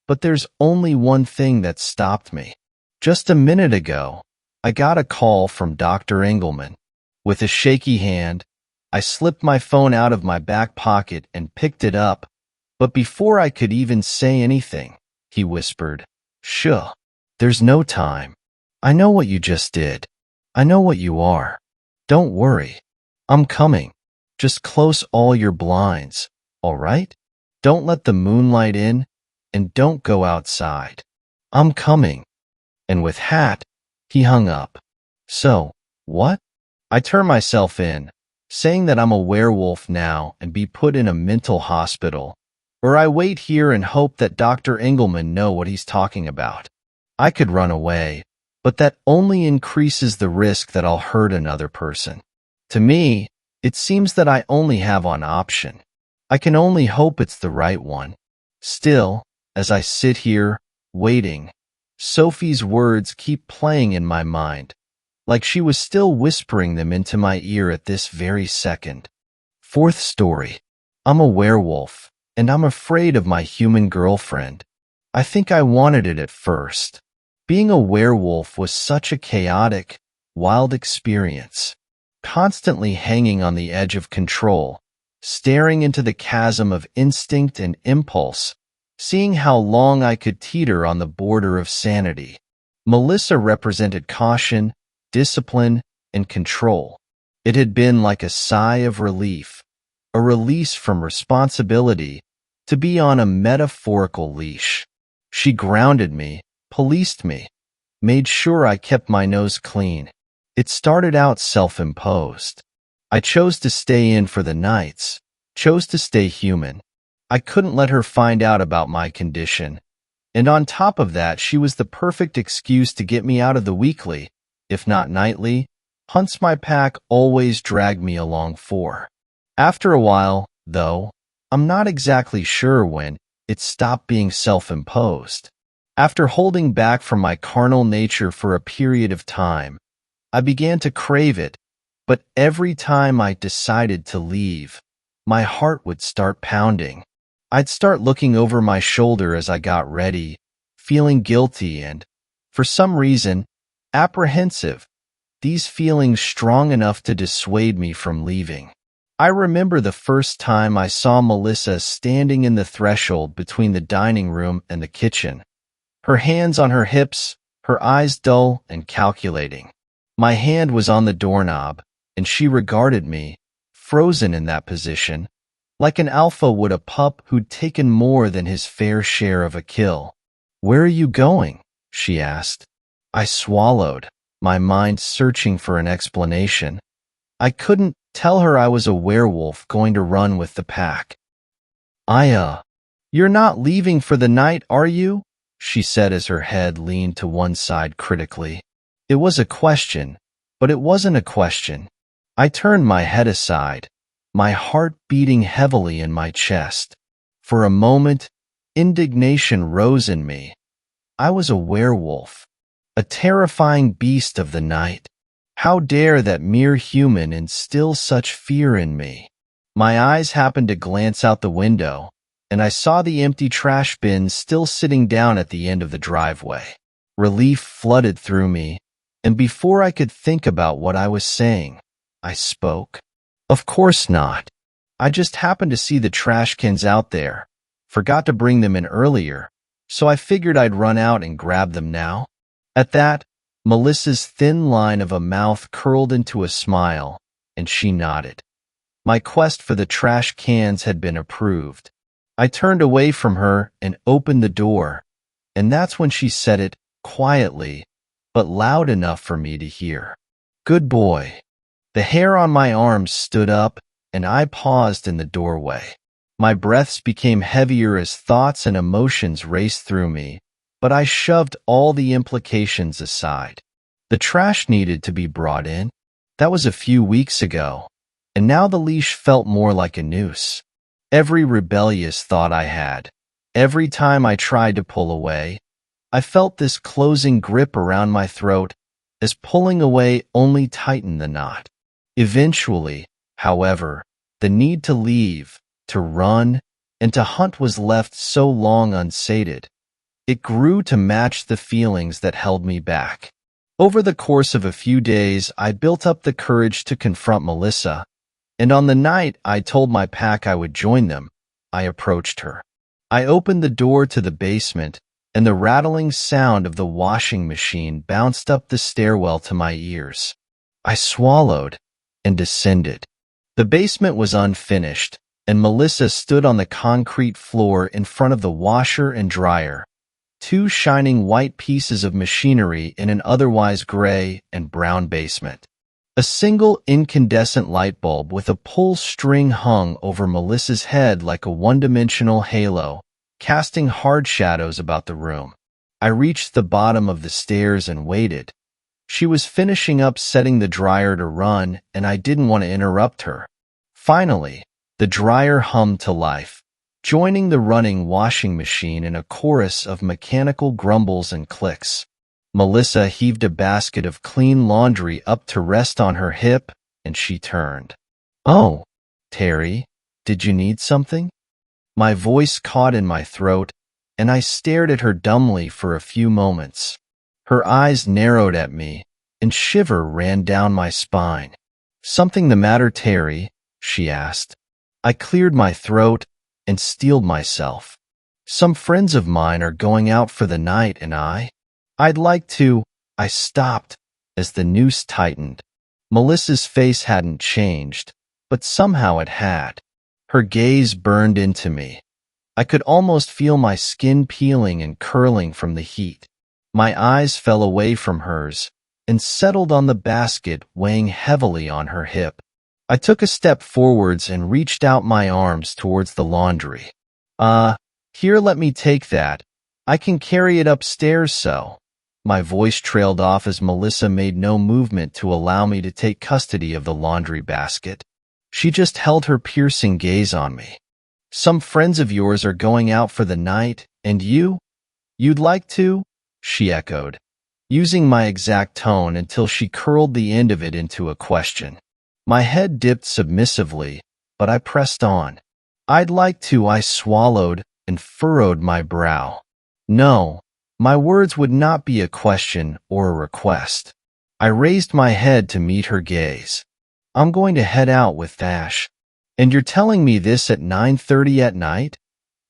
but there's only one thing that stopped me. Just a minute ago, I got a call from Dr. Engelman. With a shaky hand, I slipped my phone out of my back pocket and picked it up, but before I could even say anything, he whispered, "Shh, there's no time. I know what you just did. I know what you are. Don't worry. I'm coming. Just close all your blinds, all right? Don't let the moonlight in, and don't go outside. I'm coming." And with that, he hung up. So, what? I turn myself in, saying that I'm a werewolf now and be put in a mental hospital, or I wait here and hope that Dr. Engelman know what he's talking about. I could run away, but that only increases the risk that I'll hurt another person. To me, it seems that I only have one option. I can only hope it's the right one. Still, as I sit here, waiting, Sophie's words keep playing in my mind, like she was still whispering them into my ear at this very second. Fourth story. I'm a werewolf, and I'm afraid of my human girlfriend. I think I wanted it at first. Being a werewolf was such a chaotic, wild experience, constantly hanging on the edge of control, staring into the chasm of instinct and impulse, seeing how long I could teeter on the border of sanity. Melissa represented caution, discipline, and control. It had been like a sigh of relief, a release from responsibility, to be on a metaphorical leash. She grounded me, policed me, made sure I kept my nose clean. It started out self-imposed. I chose to stay in for the nights, chose to stay human. I couldn't let her find out about my condition. And on top of that, she was the perfect excuse to get me out of the weekly, if not nightly, hunts my pack always dragged me along for. After a while, though, I'm not exactly sure when, it stopped being self-imposed. After holding back from my carnal nature for a period of time, I began to crave it, but every time I decided to leave, my heart would start pounding. I'd start looking over my shoulder as I got ready, feeling guilty and, for some reason, apprehensive, these feelings strong enough to dissuade me from leaving. I remember the first time I saw Melissa standing in the threshold between the dining room and the kitchen, her hands on her hips, her eyes dull and calculating. My hand was on the doorknob, and she regarded me, frozen in that position, like an alpha would a pup who'd taken more than his fair share of a kill. "Where are you going?" she asked. I swallowed. my mind searching for an explanation. I couldn't tell her I was a werewolf going to run with the pack. You're not leaving for the night, are you? She said as her head leaned to one side critically. It was a question, but it wasn't a question. I turned my head aside, my heart beating heavily in my chest. For a moment, indignation rose in me. I was a werewolf, a terrifying beast of the night. How dare that mere human instill such fear in me? My eyes happened to glance out the window, and I saw the empty trash bin still sitting down at the end of the driveway. Relief flooded through me, and before I could think about what I was saying, I spoke. Of course not. I just happened to see the trash cans out there. Forgot to bring them in earlier, so I figured I'd run out and grab them now. At that, Melissa's thin line of a mouth curled into a smile, and she nodded. My quest for the trash cans had been approved. I turned away from her and opened the door, and that's when she said it quietly, but loud enough for me to hear. Good boy. The hair on my arms stood up, and I paused in the doorway. My breaths became heavier as thoughts and emotions raced through me, but I shoved all the implications aside. The trash needed to be brought in. That was a few weeks ago, and now the leash felt more like a noose. Every rebellious thought I had, every time I tried to pull away, I felt this closing grip around my throat as pulling away only tightened the knot. Eventually, however, the need to leave, to run, and to hunt was left so long unsated. It grew to match the feelings that held me back. Over the course of a few days, I built up the courage to confront Melissa, and on the night I told my pack I would join them, I approached her. I opened the door to the basement, and the rattling sound of the washing machine bounced up the stairwell to my ears. I swallowed and descended. The basement was unfinished, and Melissa stood on the concrete floor in front of the washer and dryer, two shining white pieces of machinery in an otherwise gray and brown basement. A single incandescent light bulb with a pull string hung over Melissa's head like a one-dimensional halo, casting hard shadows about the room. I reached the bottom of the stairs and waited. She was finishing up setting the dryer to run, and I didn't want to interrupt her. Finally, the dryer hummed to life, joining the running washing machine in a chorus of mechanical grumbles and clicks. Melissa heaved a basket of clean laundry up to rest on her hip, and she turned. Oh, Terry, did you need something? My voice caught in my throat, and I stared at her dumbly for a few moments. Her eyes narrowed at me, and shiver ran down my spine. Something the matter, Terry? She asked. I cleared my throat and steeled myself. Some friends of mine are going out for the night, and I'd like to. I stopped as the noose tightened. Melissa's face hadn't changed, but somehow it had. Her gaze burned into me. I could almost feel my skin peeling and curling from the heat. My eyes fell away from hers and settled on the basket weighing heavily on her hip. I took a step forwards and reached out my arms towards the laundry. Here, let me take that. I can carry it upstairs so. My voice trailed off as Melissa made no movement to allow me to take custody of the laundry basket. She just held her piercing gaze on me. Some friends of yours are going out for the night, and you? You'd like to? She echoed, using my exact tone until she curled the end of it into a question. My head dipped submissively, but I pressed on. I'd like to, I swallowed and furrowed my brow. No, my words would not be a question or a request. I raised my head to meet her gaze. I'm going to head out with Ash. And you're telling me this at 9:30 at night?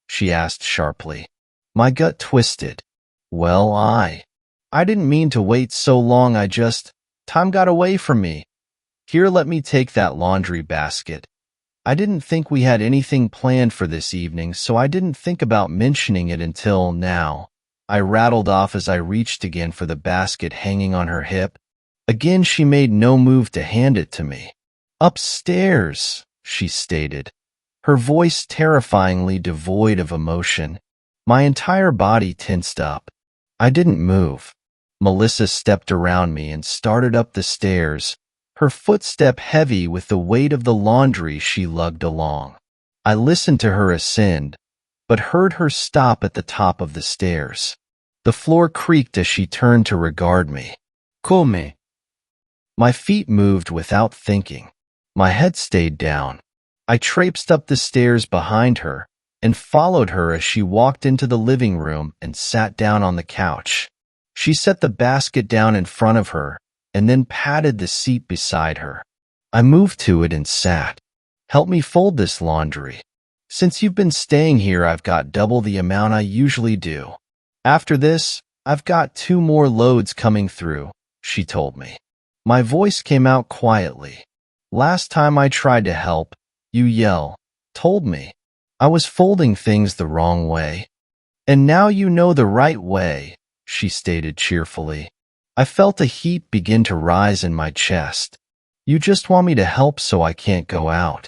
She asked sharply. My gut twisted. Well, I didn't mean to wait so long. Time got away from me. Here, let me take that laundry basket. I didn't think we had anything planned for this evening, so I didn't think about mentioning it until now. I rattled off as I reached again for the basket hanging on her hip. Again, she made no move to hand it to me. "Upstairs," she stated, her voice terrifyingly devoid of emotion. My entire body tensed up. I didn't move. Melissa stepped around me and started up the stairs, her footstep heavy with the weight of the laundry she lugged along. I listened to her ascend, but heard her stop at the top of the stairs. The floor creaked as she turned to regard me. Come? My feet moved without thinking. My head stayed down. I traipsed up the stairs behind her and followed her as she walked into the living room and sat down on the couch. She set the basket down in front of her and then patted the seat beside her. I moved to it and sat. "Help me fold this laundry. Since you've been staying here, I've got double the amount I usually do. After this, I've got 2 more loads coming through," she told me. My voice came out quietly. "Last time I tried to help, you told me I was folding things the wrong way. And now you know the right way," she stated cheerfully. I felt a heat begin to rise in my chest. "You just want me to help so I can't go out."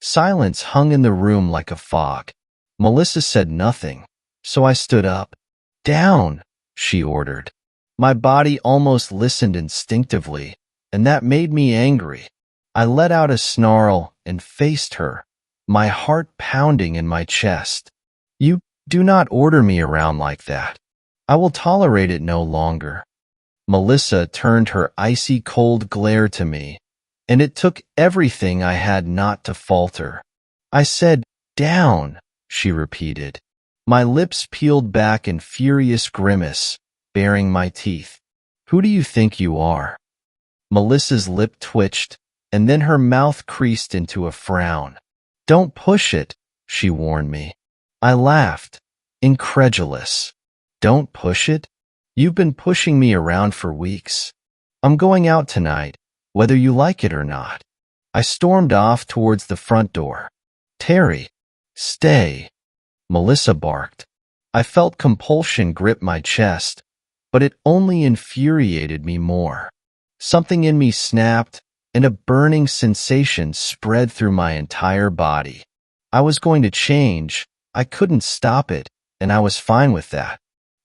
Silence hung in the room like a fog. Melissa said nothing, so I stood up. "Down," she ordered. My body almost listened instinctively, and that made me angry. I let out a snarl and faced her, my heart pounding in my chest. "You do not order me around like that. I will tolerate it no longer." Melissa turned her icy cold glare to me, and it took everything I had not to falter. "I said, down," she repeated. My lips peeled back in furious grimace, baring my teeth. "Who do you think you are?" Melissa's lip twitched, and then her mouth creased into a frown. "Don't push it," she warned me. I laughed, incredulous. "Don't push it? You've been pushing me around for weeks. I'm going out tonight, whether you like it or not." I stormed off towards the front door. "Terry, stay," Melissa barked. I felt compulsion grip my chest, but it only infuriated me more. Something in me snapped, and a burning sensation spread through my entire body. I was going to change. I couldn't stop it, and I was fine with that.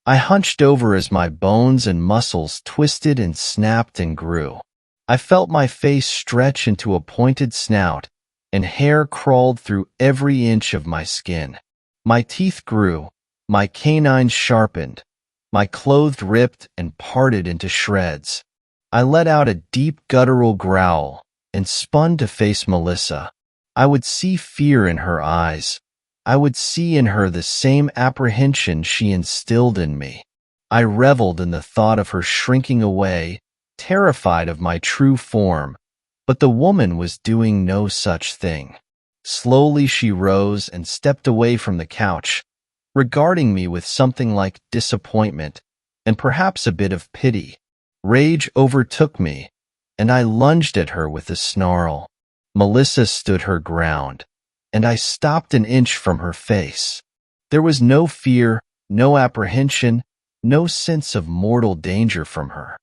I hunched over as my bones and muscles twisted and snapped and grew. I felt my face stretch into a pointed snout, and hair crawled through every inch of my skin. My teeth grew, my canines sharpened, my clothes ripped and parted into shreds. I let out a deep guttural growl and spun to face Melissa. I would see fear in her eyes. I would see in her the same apprehension she instilled in me. I reveled in the thought of her shrinking away, terrified of my true form, but the woman was doing no such thing. Slowly she rose and stepped away from the couch, regarding me with something like disappointment and perhaps a bit of pity. Rage overtook me, and I lunged at her with a snarl. Melissa stood her ground, and I stopped an inch from her face. There was no fear, no apprehension, no sense of mortal danger from her.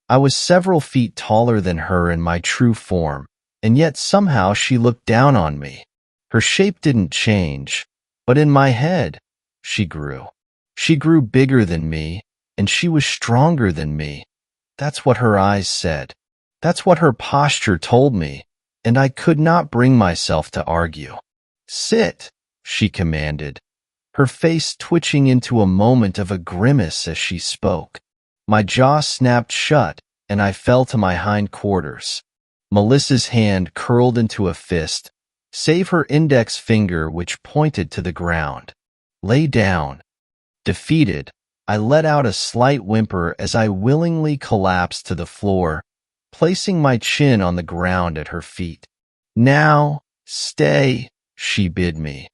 I was several feet taller than her in my true form, and yet somehow she looked down on me. Her shape didn't change, but in my head, she grew. She grew bigger than me, and she was stronger than me. That's what her eyes said. That's what her posture told me, and I could not bring myself to argue. "Sit," she commanded, her face twitching into a moment of a grimace as she spoke. My jaw snapped shut, and I fell to my hindquarters. Melissa's hand curled into a fist, save her index finger which pointed to the ground. "Lay down." Defeated, I let out a slight whimper as I willingly collapsed to the floor, placing my chin on the ground at her feet. "Now, stay," she bid me,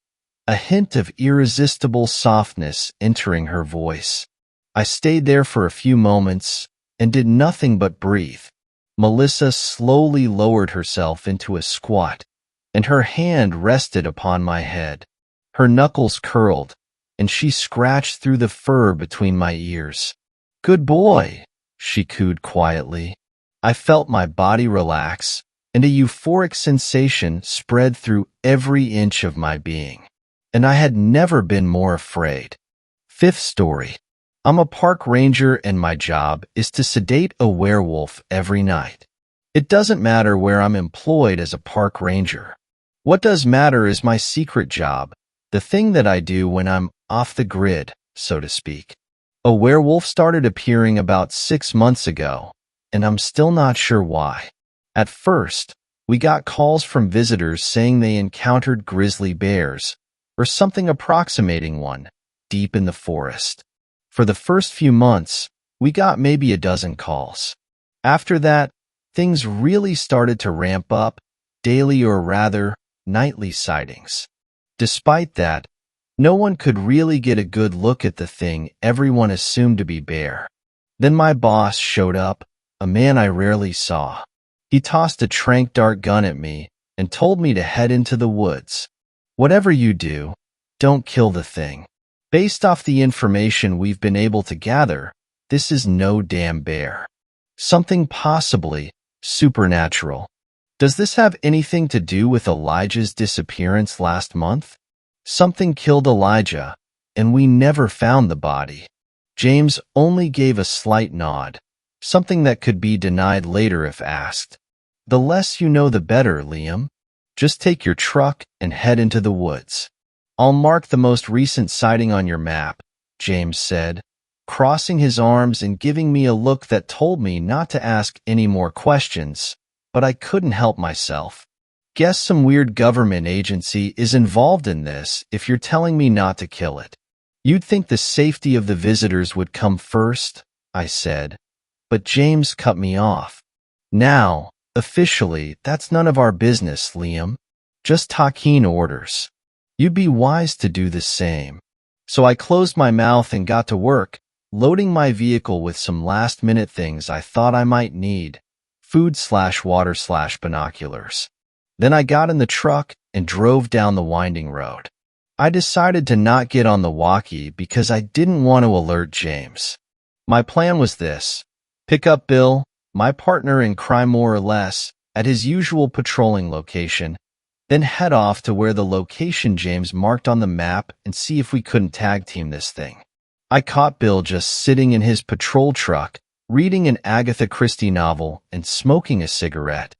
a hint of irresistible softness entering her voice. I stayed there for a few moments and did nothing but breathe. Melissa slowly lowered herself into a squat, and her hand rested upon my head. Her knuckles curled, and she scratched through the fur between my ears. "Good boy," she cooed quietly. I felt my body relax, and a euphoric sensation spread through every inch of my being. And I had never been more afraid. Fifth story. I'm a park ranger and my job is to sedate a werewolf every night. It doesn't matter where I'm employed as a park ranger. What does matter is my secret job, the thing that I do when I'm off the grid, so to speak. A werewolf started appearing about 6 months ago, and I'm still not sure why. At first, we got calls from visitors saying they encountered grizzly bears, or something approximating one, deep in the forest. For the first few months, we got maybe a dozen calls. After that, things really started to ramp up, daily or rather, nightly sightings. Despite that, no one could really get a good look at the thing everyone assumed to be bear. Then my boss showed up, a man I rarely saw. He tossed a tranq dart gun at me and told me to head into the woods. Whatever you do, don't kill the thing. Based off the information we've been able to gather, this is no damn bear. Something possibly supernatural. Does this have anything to do with Elijah's disappearance last month? Something killed Elijah, and we never found the body. James only gave a slight nod, something that could be denied later if asked. The less you know, the better, Liam. Just take your truck and head into the woods. I'll mark the most recent sighting on your map, James said, crossing his arms and giving me a look that told me not to ask any more questions, but I couldn't help myself. Guess some weird government agency is involved in this if you're telling me not to kill it. You'd think the safety of the visitors would come first, I said, but James cut me off. Now, officially, that's none of our business, Liam. Just talking orders. You'd be wise to do the same. So I closed my mouth and got to work, loading my vehicle with some last-minute things I thought I might need. Food/water/binoculars. Then I got in the truck and drove down the winding road. I decided to not get on the walkie because I didn't want to alert James. My plan was this: pick up Bill, my partner in crime more or less, at his usual patrolling location, then head off to where the location James marked on the map and see if we couldn't tag team this thing. I caught Bill just sitting in his patrol truck, reading an Agatha Christie novel and smoking a cigarette.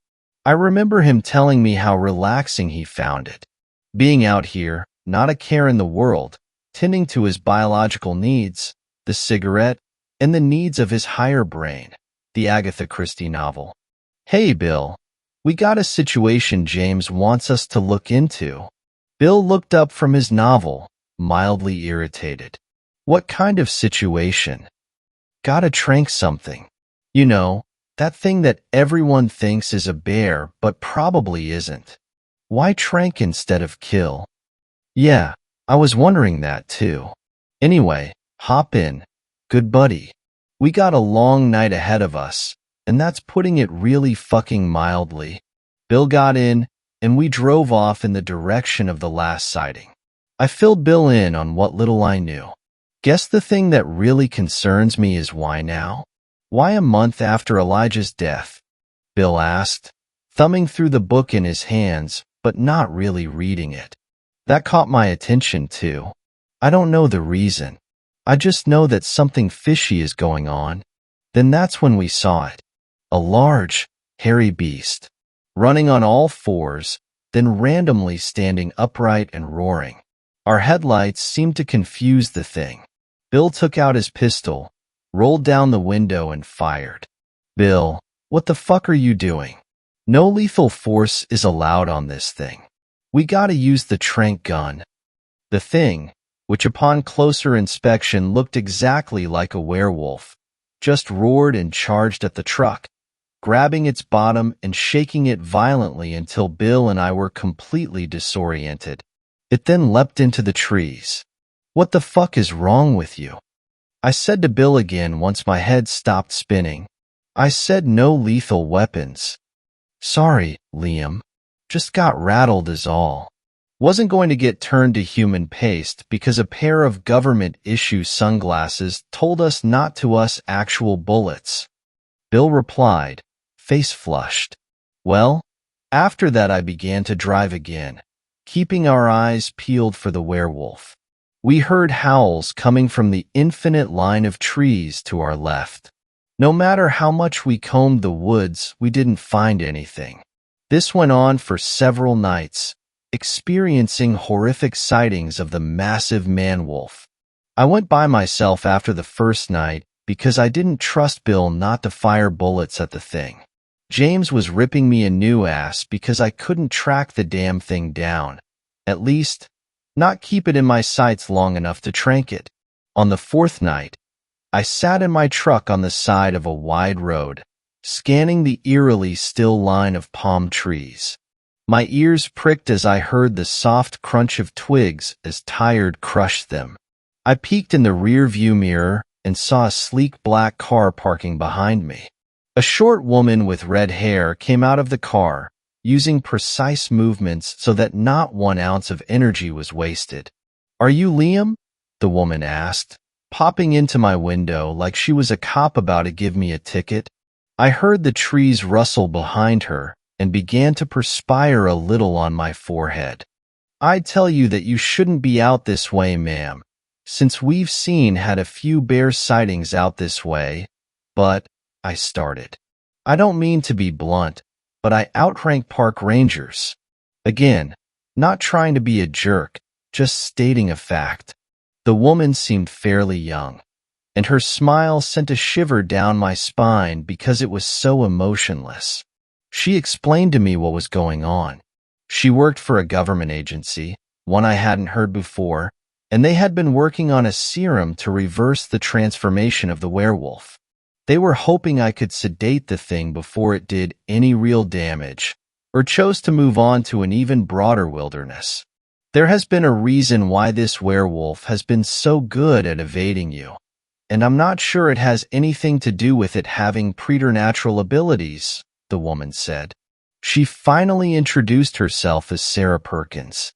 I remember him telling me how relaxing he found it. Being out here, not a care in the world, tending to his biological needs, the cigarette, and the needs of his higher brain, the Agatha Christie novel. Hey, Bill, we got a situation James wants us to look into. Bill looked up from his novel, mildly irritated. What kind of situation? Gotta trank something. You know, that thing that everyone thinks is a bear but probably isn't. Why trank instead of kill? Yeah, I was wondering that too. Anyway, hop in. Good buddy. We got a long night ahead of us, and that's putting it really fucking mildly. Bill got in, and we drove off in the direction of the last sighting. I filled Bill in on what little I knew. Guess the thing that really concerns me is why now? Why a month after Elijah's death? Bill asked, thumbing through the book in his hands, but not really reading it. That caught my attention too. I don't know the reason. I just know that something fishy is going on. Then that's when we saw it. A large, hairy beast, running on all fours, then randomly standing upright and roaring. Our headlights seemed to confuse the thing. Bill took out his pistol, rolled down the window and fired. Bill, what the fuck are you doing? No lethal force is allowed on this thing. We gotta use the tranq gun. The thing, which upon closer inspection looked exactly like a werewolf, just roared and charged at the truck, grabbing its bottom and shaking it violently until Bill and I were completely disoriented. It then leapt into the trees. What the fuck is wrong with you? I said to Bill again once my head stopped spinning. I said no lethal weapons. Sorry, Liam. Just got rattled is all. Wasn't going to get turned to human paste because a pair of government-issue sunglasses told us not to us actual bullets. Bill replied, face flushed. Well, after that I began to drive again, keeping our eyes peeled for the werewolf. We heard howls coming from the infinite line of trees to our left. No matter how much we combed the woods, we didn't find anything. This went on for several nights, experiencing horrific sightings of the massive man-wolf. I went by myself after the first night because I didn't trust Bill not to fire bullets at the thing. James was ripping me a new ass because I couldn't track the damn thing down. At least, not keep it in my sights long enough to trank it. On the fourth night, I sat in my truck on the side of a wide road, scanning the eerily still line of palm trees. My ears pricked as I heard the soft crunch of twigs as Tired crushed them. I peeked in the rear-view mirror and saw a sleek black car parking behind me. A short woman with red hair came out of the car, using precise movements so that not 1 ounce of energy was wasted. "Are you Liam?" the woman asked, popping into my window like she was a cop about to give me a ticket. I heard the trees rustle behind her and began to perspire a little on my forehead. "I tell you that you shouldn't be out this way, ma'am, since we've had a few bear sightings out this way, but," I started. "I don't mean to be blunt, but I outrank park rangers." Again, not trying to be a jerk, just stating a fact. The woman seemed fairly young, and her smile sent a shiver down my spine because it was so emotionless. She explained to me what was going on. She worked for a government agency, one I hadn't heard before, and they had been working on a serum to reverse the transformation of the werewolf. They were hoping I could sedate the thing before it did any real damage, or chose to move on to an even broader wilderness. There has been a reason why this werewolf has been so good at evading you, and I'm not sure it has anything to do with it having preternatural abilities, the woman said. She finally introduced herself as Sarah Perkins.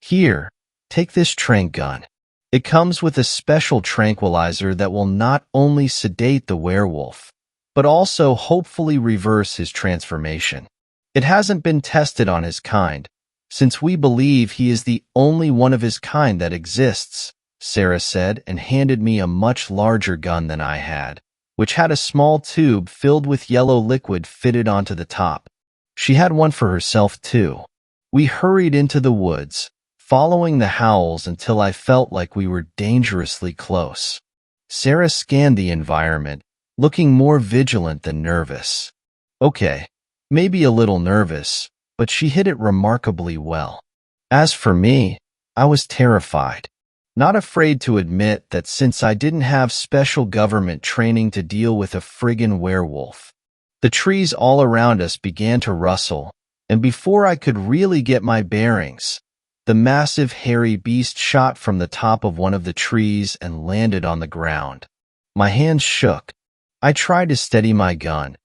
"Here, take this tranq gun. It comes with a special tranquilizer that will not only sedate the werewolf, but also hopefully reverse his transformation. It hasn't been tested on his kind, since we believe he is the only one of his kind that exists," Sarah said and handed me a much larger gun than I had, which had a small tube filled with yellow liquid fitted onto the top. She had one for herself too. We hurried into the woods, following the howls until I felt like we were dangerously close. Sarah scanned the environment, looking more vigilant than nervous. Okay, maybe a little nervous, but she hit it remarkably well. As for me, I was terrified, not afraid to admit that since I didn't have special government training to deal with a friggin' werewolf. The trees all around us began to rustle, and before I could really get my bearings, the massive hairy beast shot from the top of one of the trees and landed on the ground. My hands shook. I tried to steady my gun,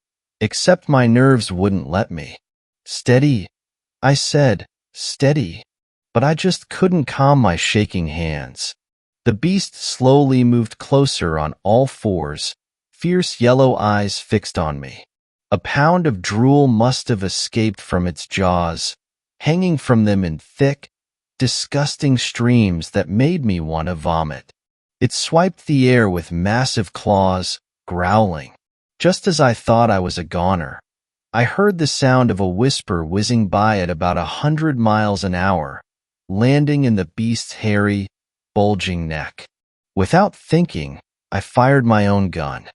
except my nerves wouldn't let me. "Steady," I said, "steady." But I just couldn't calm my shaking hands. The beast slowly moved closer on all fours, fierce yellow eyes fixed on me. A pound of drool must have escaped from its jaws, hanging from them in thick, disgusting streams that made me want to vomit. It swiped the air with massive claws, growling. Just as I thought I was a goner, I heard the sound of a whisper whizzing by at about 100 miles an hour, landing in the beast's hairy, bulging neck. Without thinking, I fired my own gun.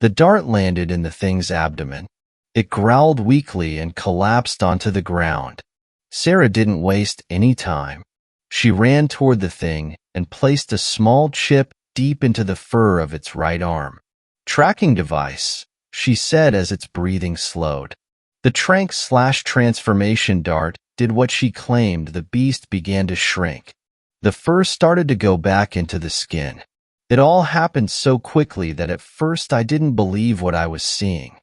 The dart landed in the thing's abdomen. It growled weakly and collapsed onto the ground. Sarah didn't waste any time. She ran toward the thing and placed a small chip deep into the fur of its right arm. "Tracking device," she said as its breathing slowed. The tranq/transformation dart did what she claimed. The beast began to shrink. The fur started to go back into the skin. It all happened so quickly that at first I didn't believe what I was seeing.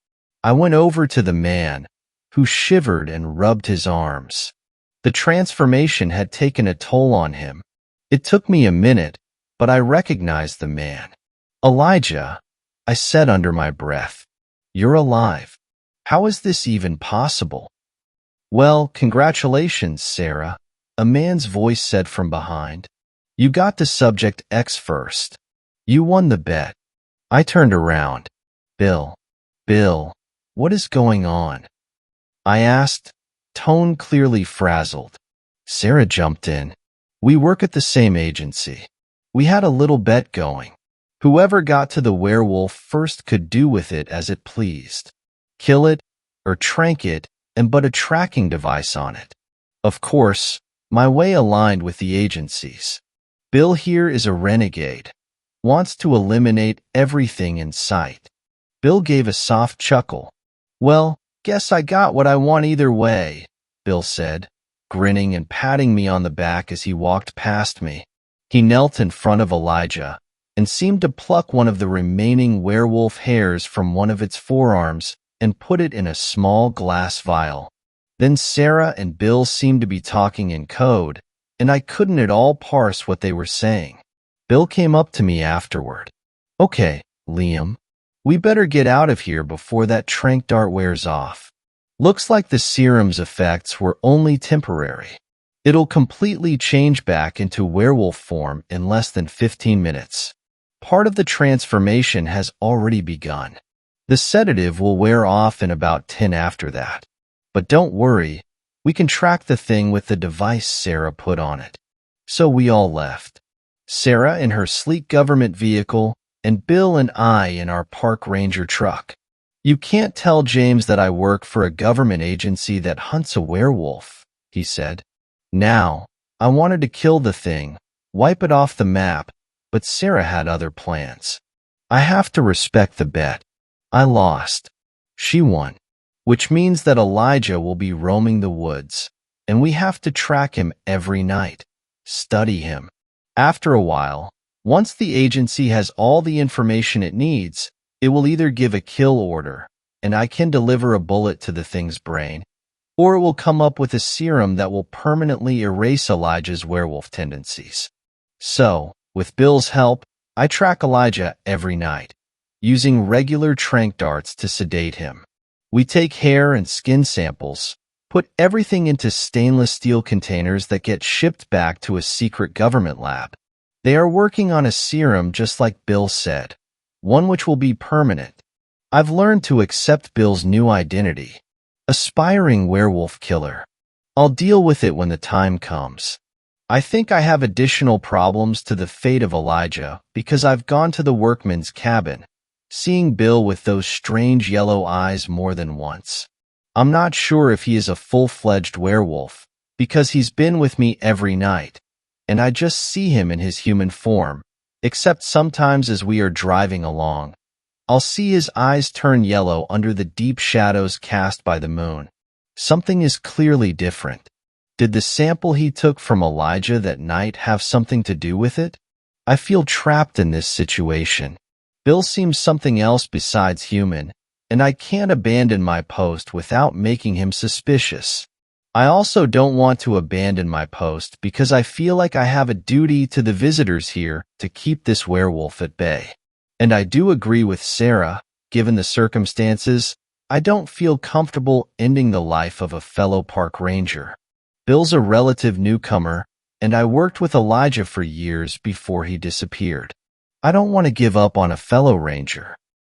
I went over to the man, who shivered and rubbed his arms. The transformation had taken a toll on him. It took me a minute, but I recognized the man. "Elijah," I said under my breath. "You're alive." How is this even possible? Well, congratulations, Sarah, a man's voice said from behind. You got to subject X first. You won the bet. I turned around. Bill, what is going on? I asked, tone clearly frazzled. Sarah jumped in. We work at the same agency. We had a little bet going. Whoever got to the werewolf first could do with it as it pleased. Kill it or trank it and put a tracking device on it. Of course, my way aligned with the agency's. Bill here is a renegade. Wants to eliminate everything in sight. Bill gave a soft chuckle. Well, guess I got what I want either way, Bill said, grinning and patting me on the back as he walked past me. He knelt in front of Elijah and seemed to pluck one of the remaining werewolf hairs from one of its forearms and put it in a small glass vial. Then Sarah and Bill seemed to be talking in code, and I couldn't at all parse what they were saying. Bill came up to me afterward. Okay, Liam, we better get out of here before that trank dart wears off. Looks like the serum's effects were only temporary. It'll completely change back into werewolf form in less than 15 minutes. Part of the transformation has already begun. The sedative will wear off in about 10 after that. But don't worry, we can track the thing with the device Sarah put on it. So we all left. Sarah in her sleek government vehicle, and Bill and I in our park ranger truck. You can't tell James that I work for a government agency that hunts a werewolf, he said. Now, I wanted to kill the thing, wipe it off the map, but Sarah had other plans. I have to respect the bet. I lost. She won. Which means that Elijah will be roaming the woods, and we have to track him every night, study him. After a while, once the agency has all the information it needs, it will either give a kill order, and I can deliver a bullet to the thing's brain, or it will come up with a serum that will permanently erase Elijah's werewolf tendencies. So, with Bill's help, I track Elijah every night, using regular trank darts to sedate him. We take hair and skin samples, put everything into stainless steel containers that get shipped back to a secret government lab. They are working on a serum just like Bill said, one which will be permanent. I've learned to accept Bill's new identity, aspiring werewolf killer. I'll deal with it when the time comes. I think I have additional problems to the fate of Elijah because I've gone to the workman's cabin, seeing Bill with those strange yellow eyes more than once. I'm not sure if he is a full-fledged werewolf, because he's been with me every night, and I just see him in his human form, except sometimes as we are driving along. I'll see his eyes turn yellow under the deep shadows cast by the moon. Something is clearly different. Did the sample he took from Elijah that night have something to do with it? I feel trapped in this situation. Bill seems something else besides human, and I can't abandon my post without making him suspicious. I also don't want to abandon my post because I feel like I have a duty to the visitors here to keep this werewolf at bay. And I do agree with Sarah, given the circumstances, I don't feel comfortable ending the life of a fellow park ranger. Bill's a relative newcomer, and I worked with Elijah for years before he disappeared. I don't want to give up on a fellow ranger.